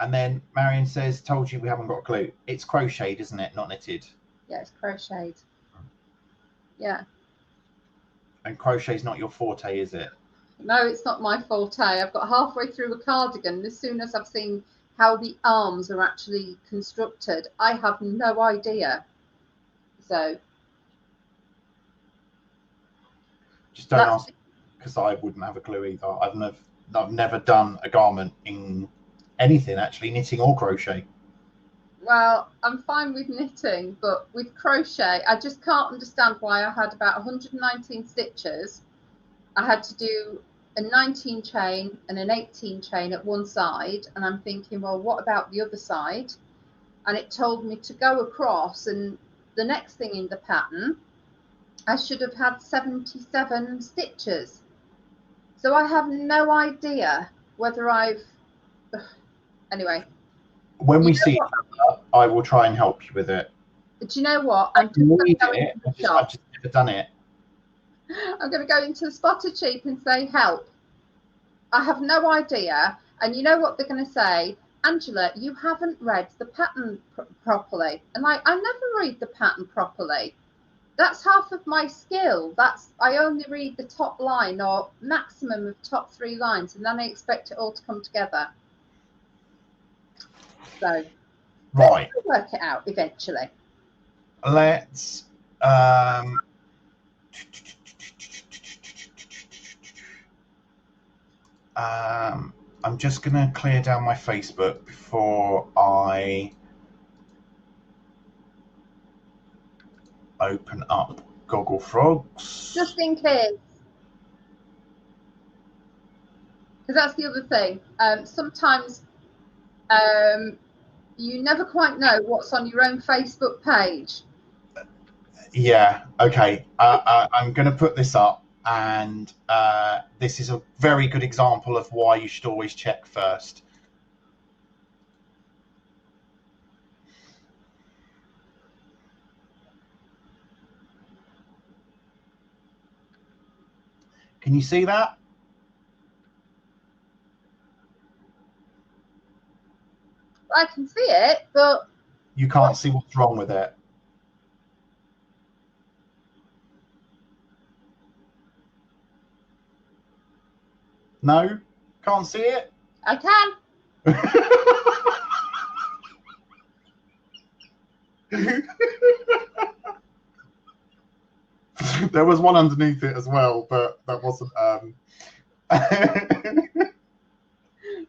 [SPEAKER 2] And then Marion says, told you we haven't got a clue. It's crocheted, isn't it? Not knitted.
[SPEAKER 1] Yeah, it's crocheted. Yeah.
[SPEAKER 2] And crochet's not your forte, is it?
[SPEAKER 1] No, it's not my forte. I've got halfway through a cardigan. And as soon as I've seen how the arms are actually constructed, I have no idea. So.
[SPEAKER 2] Just don't ask, because I wouldn't have a clue either. I've never done a garment in anything, actually, knitting or crochet.
[SPEAKER 1] Well, I'm fine with knitting, but with crochet, I just can't understand why I had about 119 stitches. I had to do a 19 chain and an 18 chain at one side, and I'm thinking, well, what about the other side? And it told me to go across, and the next thing in the pattern, I should have had 77 stitches. So I have no idea whether I've... Anyway.
[SPEAKER 2] When we see it, I will try and help you with it.
[SPEAKER 1] Do you know what? I'm just going to go into the shop.
[SPEAKER 2] I've just never done it.
[SPEAKER 1] I'm going to go into the Spotter Cheap and say, help. I have no idea. And you know what they're going to say? Angela, you haven't read the pattern properly. And I never read the pattern properly. That's half of my skill. I only read the top line or maximum of top 3 lines, and then I expect it all to come together. So,
[SPEAKER 2] right,
[SPEAKER 1] let's work it out eventually.
[SPEAKER 2] Let's I'm just going to clear down my Facebook before I open up Gogglefrogs.
[SPEAKER 1] Just in case. Because that's the other thing. Sometimes you never quite know what's on your own Facebook page.
[SPEAKER 2] Yeah, okay. I'm going to put this up, and this is a very good example of why you should always check first. Can you see that?
[SPEAKER 1] I can see it, but...
[SPEAKER 2] You can't see what's wrong with it. No? Can't see it?
[SPEAKER 1] I can.
[SPEAKER 2] There was one underneath it as well, but that wasn't...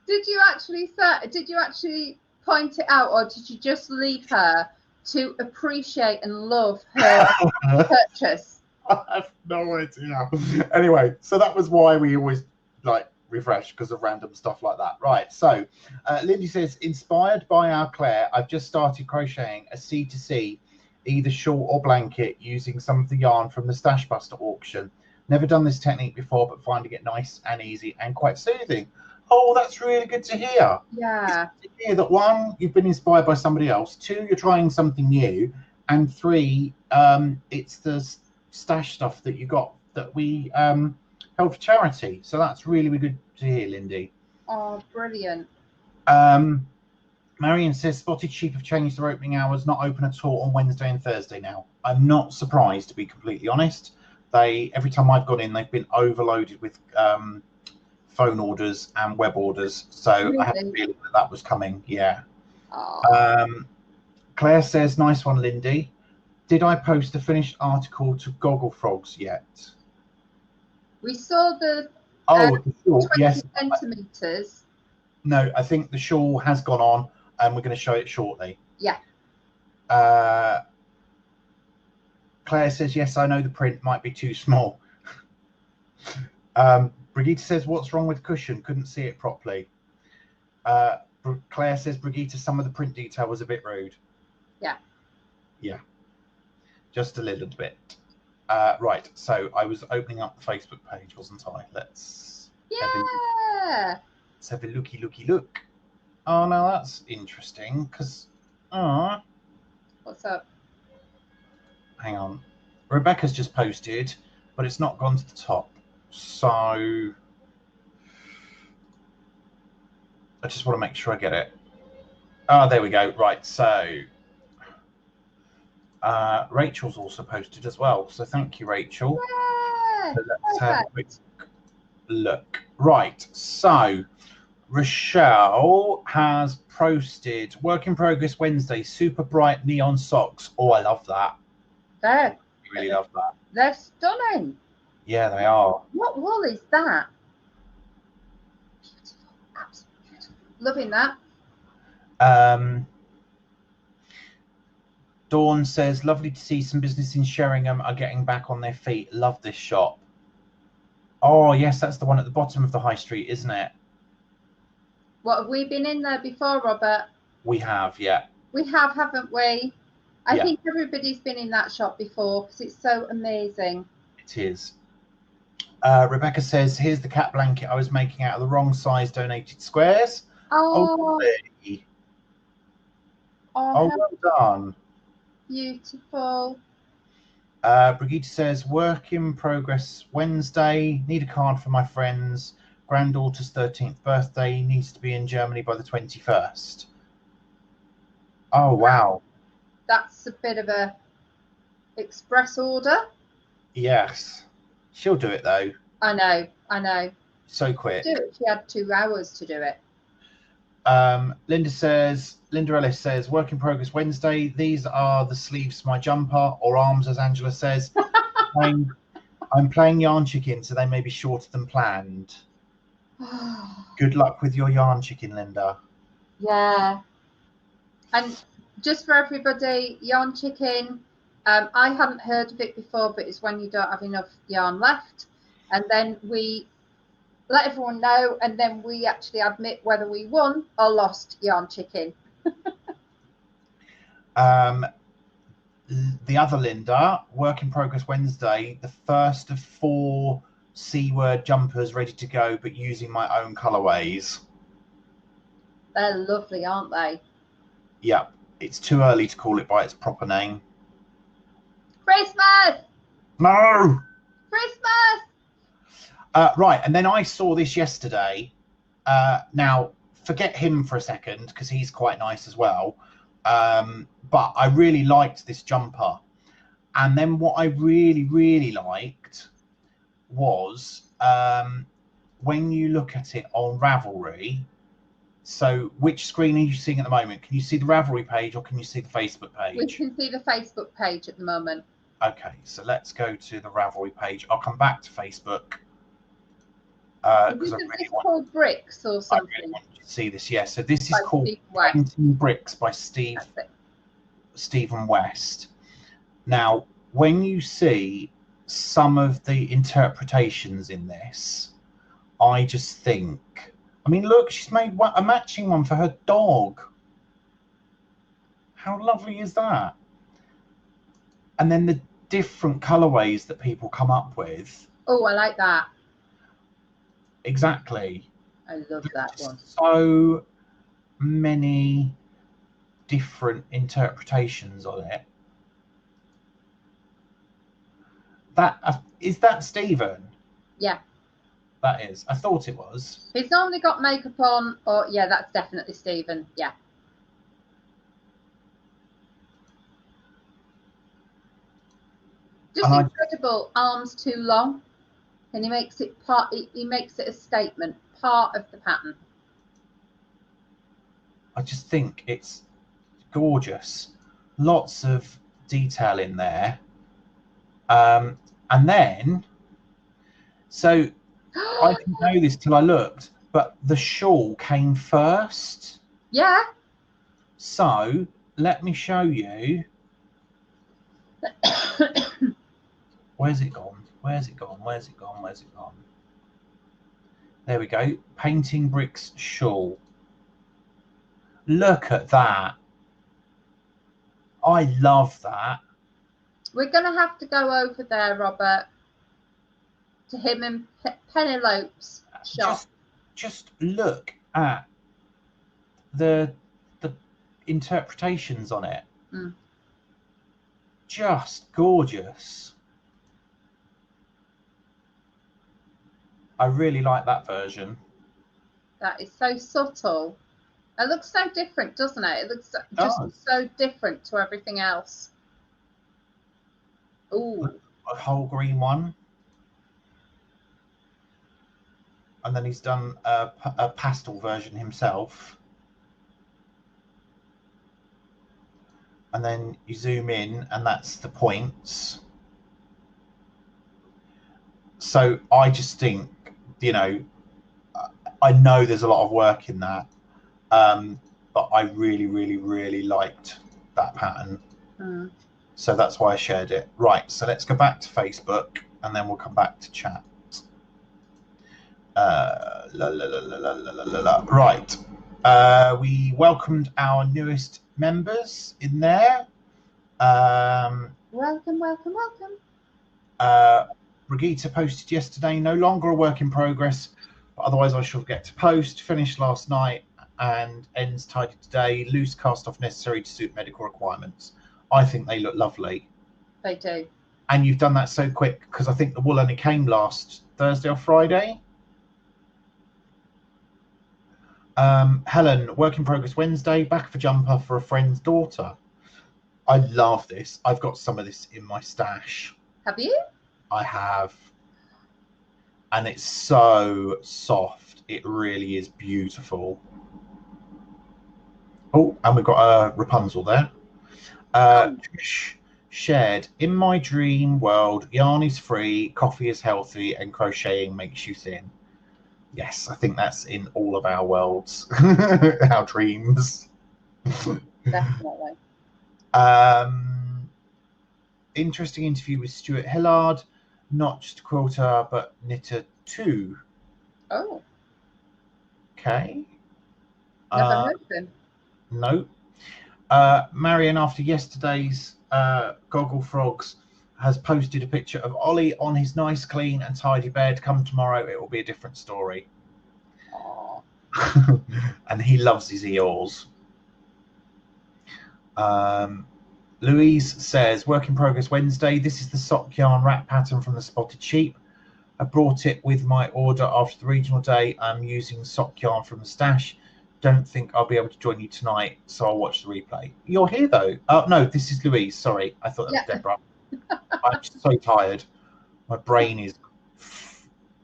[SPEAKER 1] Did you actually point it out, or did you just leave her to appreciate and love her purchase?
[SPEAKER 2] I have no idea. Anyway, so that was why we always refresh, because of random stuff like that. Right, so Lindy says, inspired by our Claire, I've just started crocheting a C2C, either shawl or blanket, using some of the yarn from the Stash Buster auction. Never done this technique before, but finding it nice and easy and quite soothing. Oh, that's really good to hear.
[SPEAKER 1] Yeah.
[SPEAKER 2] It's good to hear that, 1, you've been inspired by somebody else, 2, you're trying something new, and 3, it's the stash stuff that you got that we held for charity. So that's really, really good to hear, Lindy.
[SPEAKER 1] Oh, brilliant.
[SPEAKER 2] Marion says Spotted Sheep have changed their opening hours, not open at all on Wednesday and Thursday now. I'm not surprised, to be completely honest. Every time I've gone in, they've been overloaded with phone orders and web orders. So I had a
[SPEAKER 1] Really?
[SPEAKER 2] feeling that was coming. Yeah.
[SPEAKER 1] Oh.
[SPEAKER 2] Claire says, nice one, Lindy. Did I post the finished article to Gogglefrogs yet?
[SPEAKER 1] We saw the
[SPEAKER 2] The shawl,
[SPEAKER 1] 20
[SPEAKER 2] yes.
[SPEAKER 1] centimetres.
[SPEAKER 2] No, I think the shawl has gone on, and we're going to show it shortly.
[SPEAKER 1] Yeah.
[SPEAKER 2] Claire says, yes, I know the print might be too small. Brigitte says, what's wrong with cushion? Couldn't see it properly. Claire says, Brigitte, some of the print detail was a bit rude.
[SPEAKER 1] Yeah.
[SPEAKER 2] Yeah. Just a little bit. Right, so I was opening up the Facebook page, wasn't I? Let's have a looky look. Oh, no, that's interesting, because...
[SPEAKER 1] What's up?
[SPEAKER 2] Hang on. Rebecca's just posted, but it's not gone to the top. So... I just want to make sure I get it. Oh, there we go. Right, so... Rachel's also posted as well, so thank you, Rachel.
[SPEAKER 1] Yeah,
[SPEAKER 2] So let's have a quick look. Right, so Rochelle has posted work in progress Wednesday, super bright neon socks. Oh, I love that. I really love that.
[SPEAKER 1] They're stunning.
[SPEAKER 2] Yeah, they are.
[SPEAKER 1] What wool is that? Beautiful, absolutely beautiful. Loving that.
[SPEAKER 2] Dawn says, lovely to see some business in Sheringham are getting back on their feet. Love this shop. Oh, yes, that's the one at the bottom of the high street, isn't it?
[SPEAKER 1] What, have we been in there before, Robert?
[SPEAKER 2] We have, yeah.
[SPEAKER 1] We have, haven't we? I
[SPEAKER 2] Yeah.
[SPEAKER 1] think everybody's been in that shop before because it's so amazing.
[SPEAKER 2] It is. Rebecca says, here's the cat blanket I was making out of the wrong size donated squares.
[SPEAKER 1] Oh,
[SPEAKER 2] Lovely.
[SPEAKER 1] oh,
[SPEAKER 2] Well done.
[SPEAKER 1] beautiful.
[SPEAKER 2] Brigitte says, work in progress Wednesday. Need a card for my friend's granddaughter's 13th birthday. Needs to be in Germany by the 21st. Oh, wow.
[SPEAKER 1] That's a bit of a express order.
[SPEAKER 2] Yes. She'll do it, though.
[SPEAKER 1] I know.
[SPEAKER 2] So quick.
[SPEAKER 1] Do it. She had 2 hours to do it.
[SPEAKER 2] Linda Ellis says, work in progress Wednesday. These are the sleeves for my jumper, or arms, as Angela says. I'm playing yarn chicken, so they may be shorter than planned. Good luck with your yarn chicken, Linda.
[SPEAKER 1] Yeah. And just for everybody, yarn chicken, I hadn't heard of it before, but it's when you don't have enough yarn left. And then we let everyone know, and then we actually admit whether we won or lost yarn chicken.
[SPEAKER 2] The other Linda, work in progress Wednesday, the first of 4 C-word jumpers ready to go, but using my own colorways.
[SPEAKER 1] They're lovely, aren't they?
[SPEAKER 2] Yeah, it's too early to call it by its proper name.
[SPEAKER 1] Christmas!
[SPEAKER 2] No!
[SPEAKER 1] Christmas!
[SPEAKER 2] Right, and then I saw this yesterday. Now, forget him for a second, because he's quite nice as well. But I really liked this jumper. And then what I really, really liked was when you look at it on Ravelry. So which screen are you seeing at the moment? Can you see the Ravelry page or can you see the Facebook page?
[SPEAKER 1] We can see the Facebook page at the moment.
[SPEAKER 2] Okay, so let's go to the Ravelry page. I'll come back to Facebook.
[SPEAKER 1] Isn't this called Bricks or something?
[SPEAKER 2] I really want you to see this. Yeah, so this is
[SPEAKER 1] By
[SPEAKER 2] called
[SPEAKER 1] Stephen West.
[SPEAKER 2] Painting Bricks by Stephen West. Now, when you see some of the interpretations in this, I just think, I mean, look, she's made a matching one for her dog. How lovely is that? And then the different colorways that people come up with.
[SPEAKER 1] Oh, I like that.
[SPEAKER 2] Exactly.
[SPEAKER 1] I love that one.
[SPEAKER 2] So many different interpretations on it. That is that Stephen?
[SPEAKER 1] Yeah.
[SPEAKER 2] That is. I thought it was.
[SPEAKER 1] He's normally got makeup on, or yeah, that's definitely Stephen. Yeah. Just incredible. Arms too long, and he makes it part. He makes it a statement, part of the pattern.
[SPEAKER 2] I just think it's gorgeous. Lots of detail in there. And then, so I didn't know this till I looked, but the shawl came first.
[SPEAKER 1] Yeah.
[SPEAKER 2] So let me show you. Where's it gone? Where's it gone? Where's it gone? Where's it gone? There we go. Painting Bricks shawl. Look at that. I love that.
[SPEAKER 1] We're going to have to go over there, Robert, to him and Penelope's shop.
[SPEAKER 2] Just look at the interpretations on it.
[SPEAKER 1] Mm.
[SPEAKER 2] Just gorgeous. I really like that version.
[SPEAKER 1] That is so subtle. It looks so different, doesn't it? It looks just so different to everything else. Ooh.
[SPEAKER 2] A whole green one. And then he's done a pastel version himself. And then you zoom in and that's the points. So I just think, you know, I know there's a lot of work in that, but I really, really, really liked that pattern.
[SPEAKER 1] Mm.
[SPEAKER 2] So that's why I shared it. Right, so let's go back to Facebook and then we'll come back to chat. Right, we welcomed our newest members in there.
[SPEAKER 1] Welcome, welcome, welcome.
[SPEAKER 2] Brigitte posted yesterday, no longer a work in progress, but otherwise I shall get to post. Finished last night and ends tidy today. Loose cast off necessary to suit medical requirements. I think they look lovely.
[SPEAKER 1] They do.
[SPEAKER 2] And you've done that so quick because I think the wool only came last Thursday or Friday. Helen, work in progress Wednesday, back of a jumper for a friend's daughter. I love this. I've got some of this in my stash.
[SPEAKER 1] Have you?
[SPEAKER 2] I have. And it's so soft. It really is beautiful. Oh, and we've got a Rapunzel there. Shared, in my dream world, yarn is free, coffee is healthy, and crocheting makes you thin. Yes, I think that's in all of our worlds, our dreams.
[SPEAKER 1] Definitely.
[SPEAKER 2] Interesting interview with Stuart Hillard, not just a quilter, but knitter too.
[SPEAKER 1] Oh.
[SPEAKER 2] Okay.
[SPEAKER 1] Never heard of him.
[SPEAKER 2] No. Marion, after yesterday's Gogglefrogs, has posted a picture of Ollie on his nice, clean and tidy bed. Come tomorrow, it will be a different story. And he loves his eels. Louise says, work in progress Wednesday. This is the sock yarn wrap pattern from the Spotted Sheep. I brought it with my order after the regional day. I'm using sock yarn from the stash. Don't think I'll be able to join you tonight, so I'll watch the replay. You're here though. Oh no, this is Louise. Sorry, I thought that was Deborah. I'm so tired. My brain is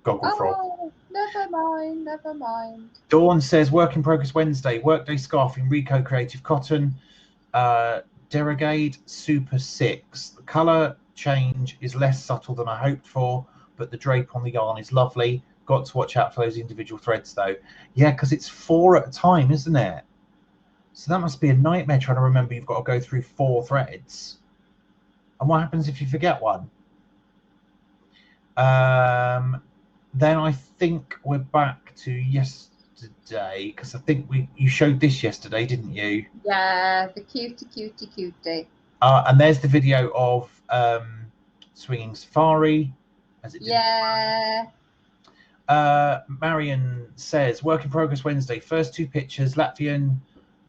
[SPEAKER 2] Gogglefrog.
[SPEAKER 1] Oh, never mind, never mind.
[SPEAKER 2] Dawn says, work in progress Wednesday. Workday scarf in Rico Creative Cotton. Derogade Super 6. The colour change is less subtle than I hoped for, but the drape on the yarn is lovely. Got to watch out for those individual threads though. Yeah, because it's 4 at a time, isn't it? So that must be a nightmare trying to remember you've got to go through 4 threads. And what happens if you forget one? Then I think we're back to yesterday, because I think you showed this yesterday, didn't you?
[SPEAKER 1] Yeah, the cutie.
[SPEAKER 2] And there's the video of Swinging Safari.
[SPEAKER 1] Yeah.
[SPEAKER 2] Marion says, work in progress Wednesday. First 2 pictures, Latvian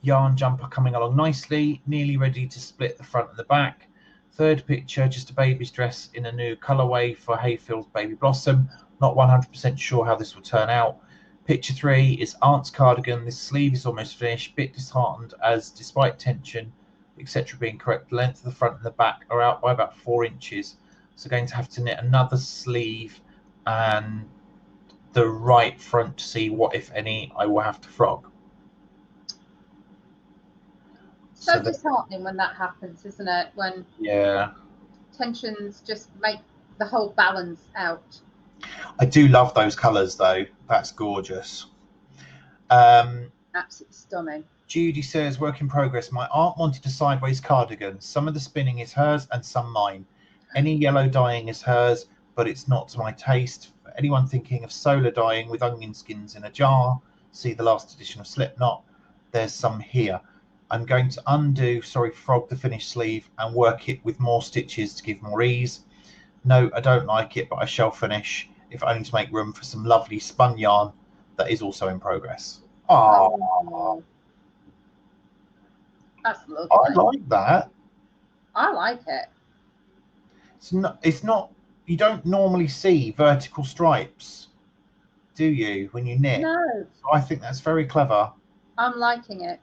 [SPEAKER 2] yarn jumper coming along nicely, nearly ready to split the front and the back. Third picture, just a baby's dress in a new colorway for Hayfield's Baby Blossom. Not 100% sure how this will turn out. Picture 3 is Aunt's cardigan. This sleeve is almost finished. Bit disheartened as, despite tension, etc. being correct, the length of the front and the back are out by about 4 inches. So going to have to knit another sleeve and the right front to see what, if any, I will have to frog.
[SPEAKER 1] So disheartening when that happens, isn't it? When tensions just make the whole balance out.
[SPEAKER 2] I do love those colours though. That's gorgeous.
[SPEAKER 1] Absolutely stunning.
[SPEAKER 2] Judy says, work in progress. My aunt wanted a sideways cardigan. Some of the spinning is hers and some mine. Any yellow dyeing is hers, but it's not to my taste. For anyone thinking of solar dyeing with onion skins in a jar, see the last edition of Slipknot. There's some here. I'm going to frog the finished sleeve and work it with more stitches to give more ease. No, I don't like it, but I shall finish, if only to make room for some lovely spun yarn that is also in progress. Oh,
[SPEAKER 1] that's lovely.
[SPEAKER 2] I like that.
[SPEAKER 1] I like it.
[SPEAKER 2] It's not. You don't normally see vertical stripes, do you, when you knit?
[SPEAKER 1] No.
[SPEAKER 2] So I think that's very clever.
[SPEAKER 1] I'm liking it.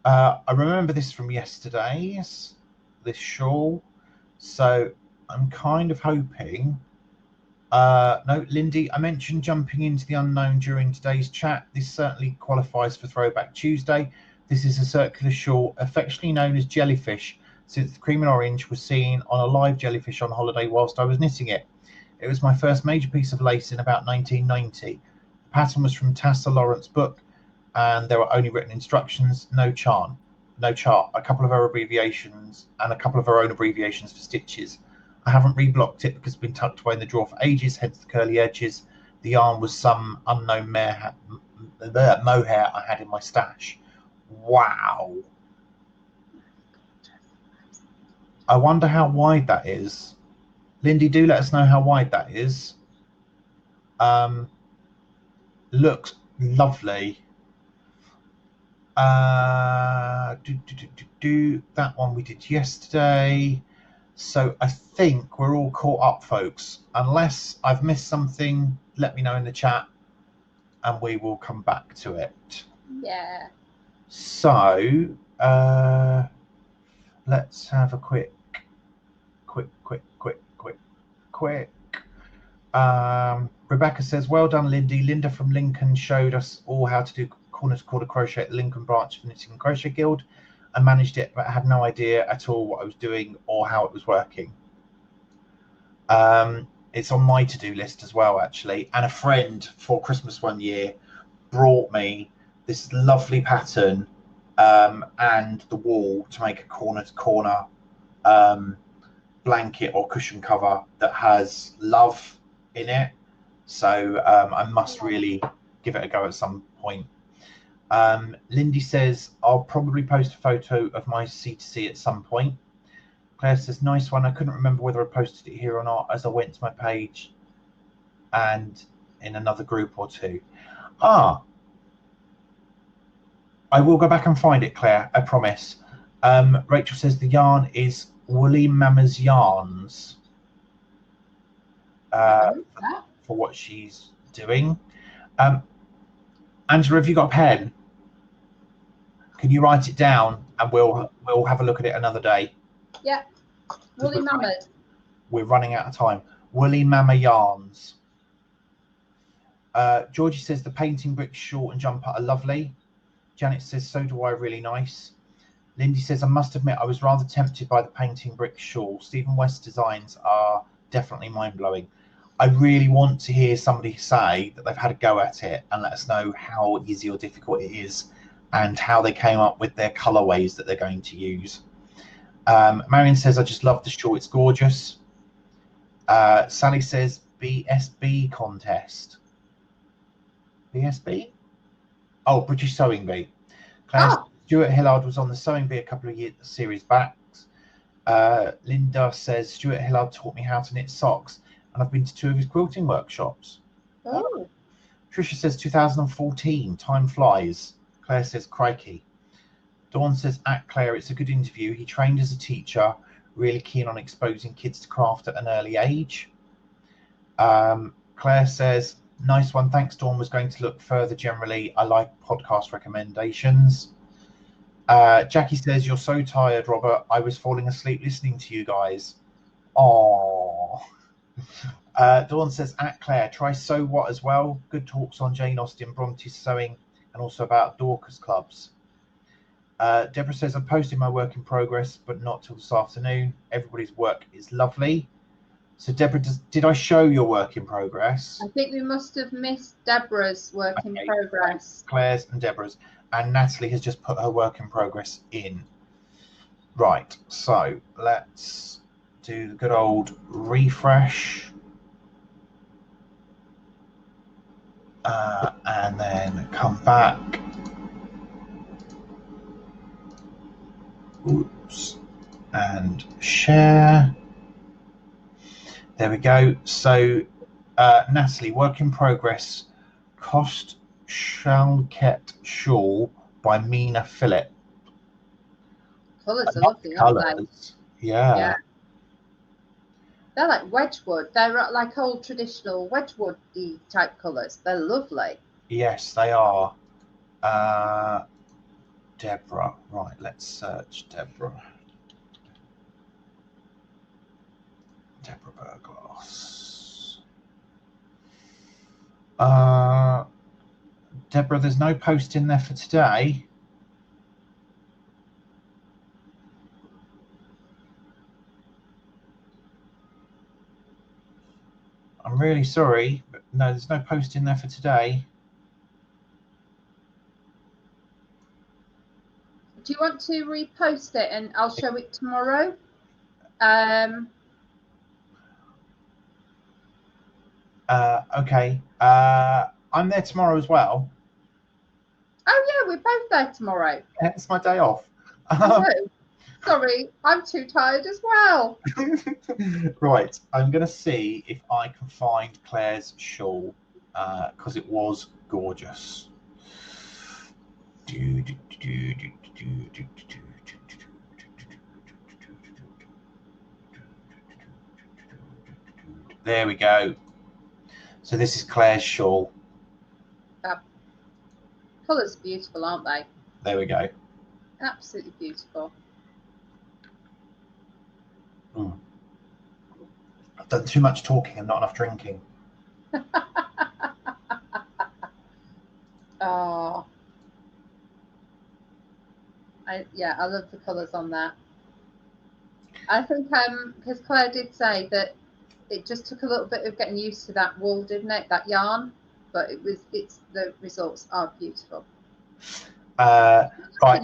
[SPEAKER 2] I remember this from yesterday's, this shawl. So I'm kind of hoping. No, Lindy, I mentioned jumping into the unknown during today's chat. This certainly qualifies for Throwback Tuesday. This is a circular shawl, affectionately known as Jellyfish, since the cream and orange was seen on a live jellyfish on holiday whilst I was knitting it. It was my first major piece of lace in about 1990. The pattern was from Tassa Lawrence's book, and there were only written instructions, no chart, a couple of her abbreviations, and a couple of her own abbreviations for stitches. I haven't reblocked it because it's been tucked away in the drawer for ages, hence the curly edges. The yarn was some unknown mohair I had in my stash. Wow. I wonder how wide that is. Lindy, do let us know how wide that is. Looks lovely. That one we did yesterday. So I think we're all caught up, folks. Unless I've missed something, let me know in the chat and we will come back to it.
[SPEAKER 1] Yeah.
[SPEAKER 2] So let's have a quick. Rebecca says, well done, Lindy. Linda from Lincoln showed us all how to do corner to quarter crochet at the Lincoln branch of the Knitting and Crochet Guild. I managed it, but I had no idea at all what I was doing or how it was working. It's on my to-do list as well, actually. And a friend for Christmas one year brought me this lovely pattern and the wool to make a corner to corner blanket or cushion cover that has love in it. So I must really give it a go at some point. Lindy says, I'll probably post a photo of my C2C at some point. Claire says, nice one. I couldn't remember whether I posted it here or not as I went to my page and in another group or two. I will go back and find it, Claire, I promise. Rachel says the yarn is Woolly Mama's Yarns for what she's doing. Angela, have you got a pen? Can you write it down and we'll have a look at it another day?
[SPEAKER 1] Yeah. Woolly Mama.
[SPEAKER 2] We're running out of time. Woolly Mama Yarns. Georgie says the painting brick short and jumper are lovely. Janet says so do I, really nice. Lindy says I must admit I was rather tempted by the painting brick shawl. Stephen West's designs are definitely mind-blowing. I really want to hear somebody say that they've had a go at it and let us know how easy or difficult it is and how they came up with their colorways that they're going to use. Marion says, I just love the shawl, it's gorgeous. Sally says, BSB contest. BSB? Oh, British Sewing Bee. Claire, Stuart Hillard was on the Sewing Bee a couple of series back. Linda says, Stuart Hillard taught me how to knit socks and I've been to 2 of his quilting workshops.
[SPEAKER 1] Oh.
[SPEAKER 2] Trisha says 2014, time flies. Claire says, crikey. Dawn says, at Claire, it's a good interview. He trained as a teacher, really keen on exposing kids to craft at an early age. Claire says, nice one. Thanks, Dawn. Was going to look further generally. I like podcast recommendations. Jackie says, you're so tired, Robert. I was falling asleep listening to you guys. Aww. Dawn says, at Claire, try So What as well. Good talks on Jane Austen, Bronte's sewing, and also about Dorcas clubs. Deborah says, I'm posting my work in progress, but not till this afternoon. Everybody's work is lovely. So, Deborah, did I show your work in progress?
[SPEAKER 1] I think we must have missed Deborah's work in progress.
[SPEAKER 2] Claire's and Deborah's. And Natalie has just put her work in progress in. Right, so let's do the good old refresh. And then come back. Oops. And share. There we go. So, Natalie, work in progress. Cost Chalket Shawl by Mina Phillip.
[SPEAKER 1] Colours are lovely, aren't they?
[SPEAKER 2] Yeah.
[SPEAKER 1] They're like Wedgwood. They're like old traditional Wedgwood-y type colours. They're lovely.
[SPEAKER 2] Yes, they are. Deborah. Right, let's search Deborah. Deborah Burglass. Deborah, there's no post in there for today. I'm really sorry, but no, there's no post in there for today.
[SPEAKER 1] Do you want to repost it and I'll show it tomorrow?
[SPEAKER 2] Okay. I'm there tomorrow as well.
[SPEAKER 1] Oh yeah, we're both there tomorrow.
[SPEAKER 2] Yeah, it's my day off.
[SPEAKER 1] Oh, sorry, I'm too tired as well.
[SPEAKER 2] Right, I'm going to see if I can find Claire's shawl because it was gorgeous. There we go. So this is Claire's shawl.
[SPEAKER 1] Colours are beautiful, aren't they?
[SPEAKER 2] There we go.
[SPEAKER 1] Absolutely beautiful.
[SPEAKER 2] I've done too much talking and not enough drinking.
[SPEAKER 1] Oh, I love the colours on that. I think because Claire did say that it just took a little bit of getting used to that wool, didn't it? That yarn, but the results are beautiful.
[SPEAKER 2] Right,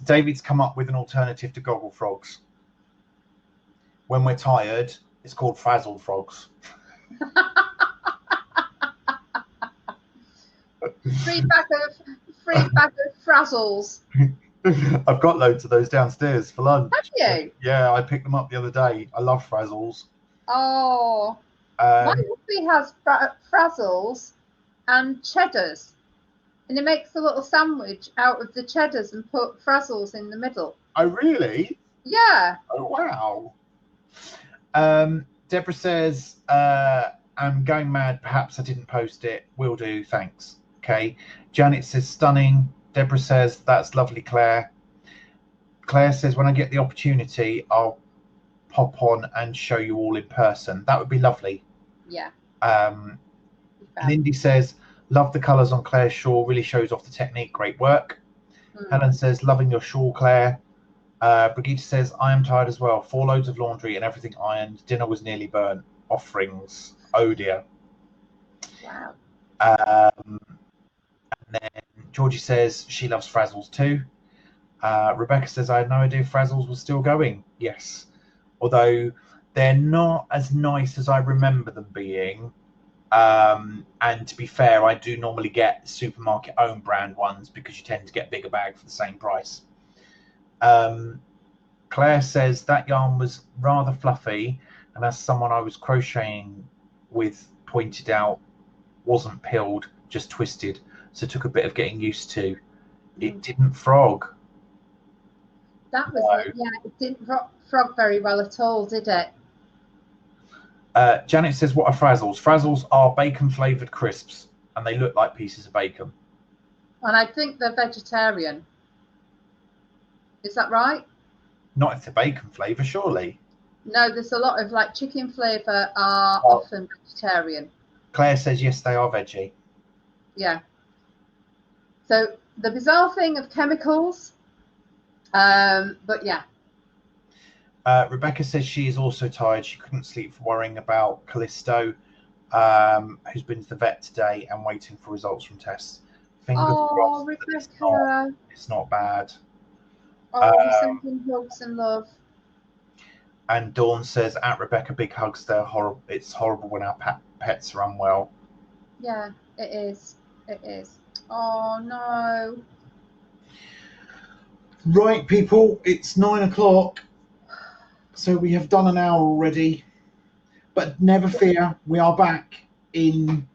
[SPEAKER 2] David's come up with an alternative to Gogglefrogs. When we're tired, it's called Frazzled Frogs.
[SPEAKER 1] Free bag of frazzles.
[SPEAKER 2] I've got loads of those downstairs for lunch.
[SPEAKER 1] Have you?
[SPEAKER 2] Yeah, I picked them up the other day. I love frazzles.
[SPEAKER 1] Oh, my hubby has frazzles and cheddars, and he makes a little sandwich out of the cheddars and put frazzles in the middle.
[SPEAKER 2] Oh, really?
[SPEAKER 1] Yeah.
[SPEAKER 2] Oh, wow. Deborah says, I'm going mad. Perhaps I didn't post it. Will do. Thanks. Okay. Janet says, stunning. Deborah says, that's lovely, Claire. Claire says, when I get the opportunity, I'll pop on and show you all in person. That would be lovely.
[SPEAKER 1] Yeah.
[SPEAKER 2] Lindy says, love the colours on Claire's shawl. Really shows off the technique. Great work. Helen says, loving your shawl, Claire. Brigitte says, I am tired as well. 4 loads of laundry and everything ironed. Dinner was nearly burnt. Offerings. Oh, dear.
[SPEAKER 1] Wow.
[SPEAKER 2] And then Georgie says she loves Frazzles too. Rebecca says, I had no idea Frazzles was still going. Yes. Although they're not as nice as I remember them being. And to be fair, I do normally get supermarket own brand ones because you tend to get a bigger bag for the same price. Claire says that yarn was rather fluffy, and as someone I was crocheting with pointed out, wasn't pilled, just twisted, so it took a bit of getting used to. It didn't frog.
[SPEAKER 1] That was it. Yeah, it didn't frog very well at all, did it?
[SPEAKER 2] Janet says, what are Frazzles? Frazzles are bacon flavoured crisps, and they look like pieces of bacon.
[SPEAKER 1] And I think they're vegetarian. Is that right?
[SPEAKER 2] Not if they're bacon flavour, surely.
[SPEAKER 1] No, there's a lot of like chicken flavour are
[SPEAKER 2] Oh.
[SPEAKER 1] often vegetarian.
[SPEAKER 2] Claire says yes, they are veggie.
[SPEAKER 1] Yeah. So the bizarre thing of chemicals, but yeah.
[SPEAKER 2] Rebecca says she is also tired. She couldn't sleep for worrying about Callisto, who's been to the vet today and waiting for results from tests. Fingers
[SPEAKER 1] Oh,
[SPEAKER 2] crossed that
[SPEAKER 1] Rebecca.
[SPEAKER 2] it's not bad.
[SPEAKER 1] Oh, we're sending hugs and love.
[SPEAKER 2] And Dawn says, at Rebecca, big hugs. They're horrible. It's horrible when our pets are unwell.
[SPEAKER 1] Yeah, it is. It is. Oh no.
[SPEAKER 2] Right, people, it's 9 o'clock. So we have done an hour already. But never fear, we are back in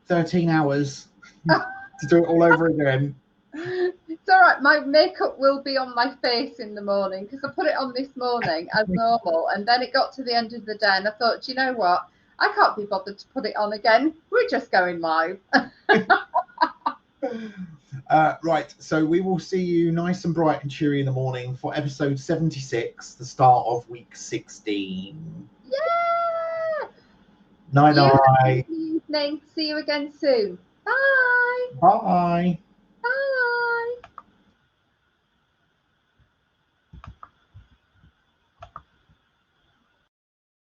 [SPEAKER 2] 13 hours to do it all over again.
[SPEAKER 1] It's all right. My makeup will be on my face in the morning because I put it on this morning as normal, and then it got to the end of the day, and I thought, do you know what? I can't be bothered to put it on again. We're just going live.
[SPEAKER 2] Right, so we will see you nice and bright and cheery in the morning for episode 76, the start of week 16.
[SPEAKER 1] Yeah.
[SPEAKER 2] Night,
[SPEAKER 1] You have a
[SPEAKER 2] night.
[SPEAKER 1] good evening. See you again soon. Bye.
[SPEAKER 2] Bye.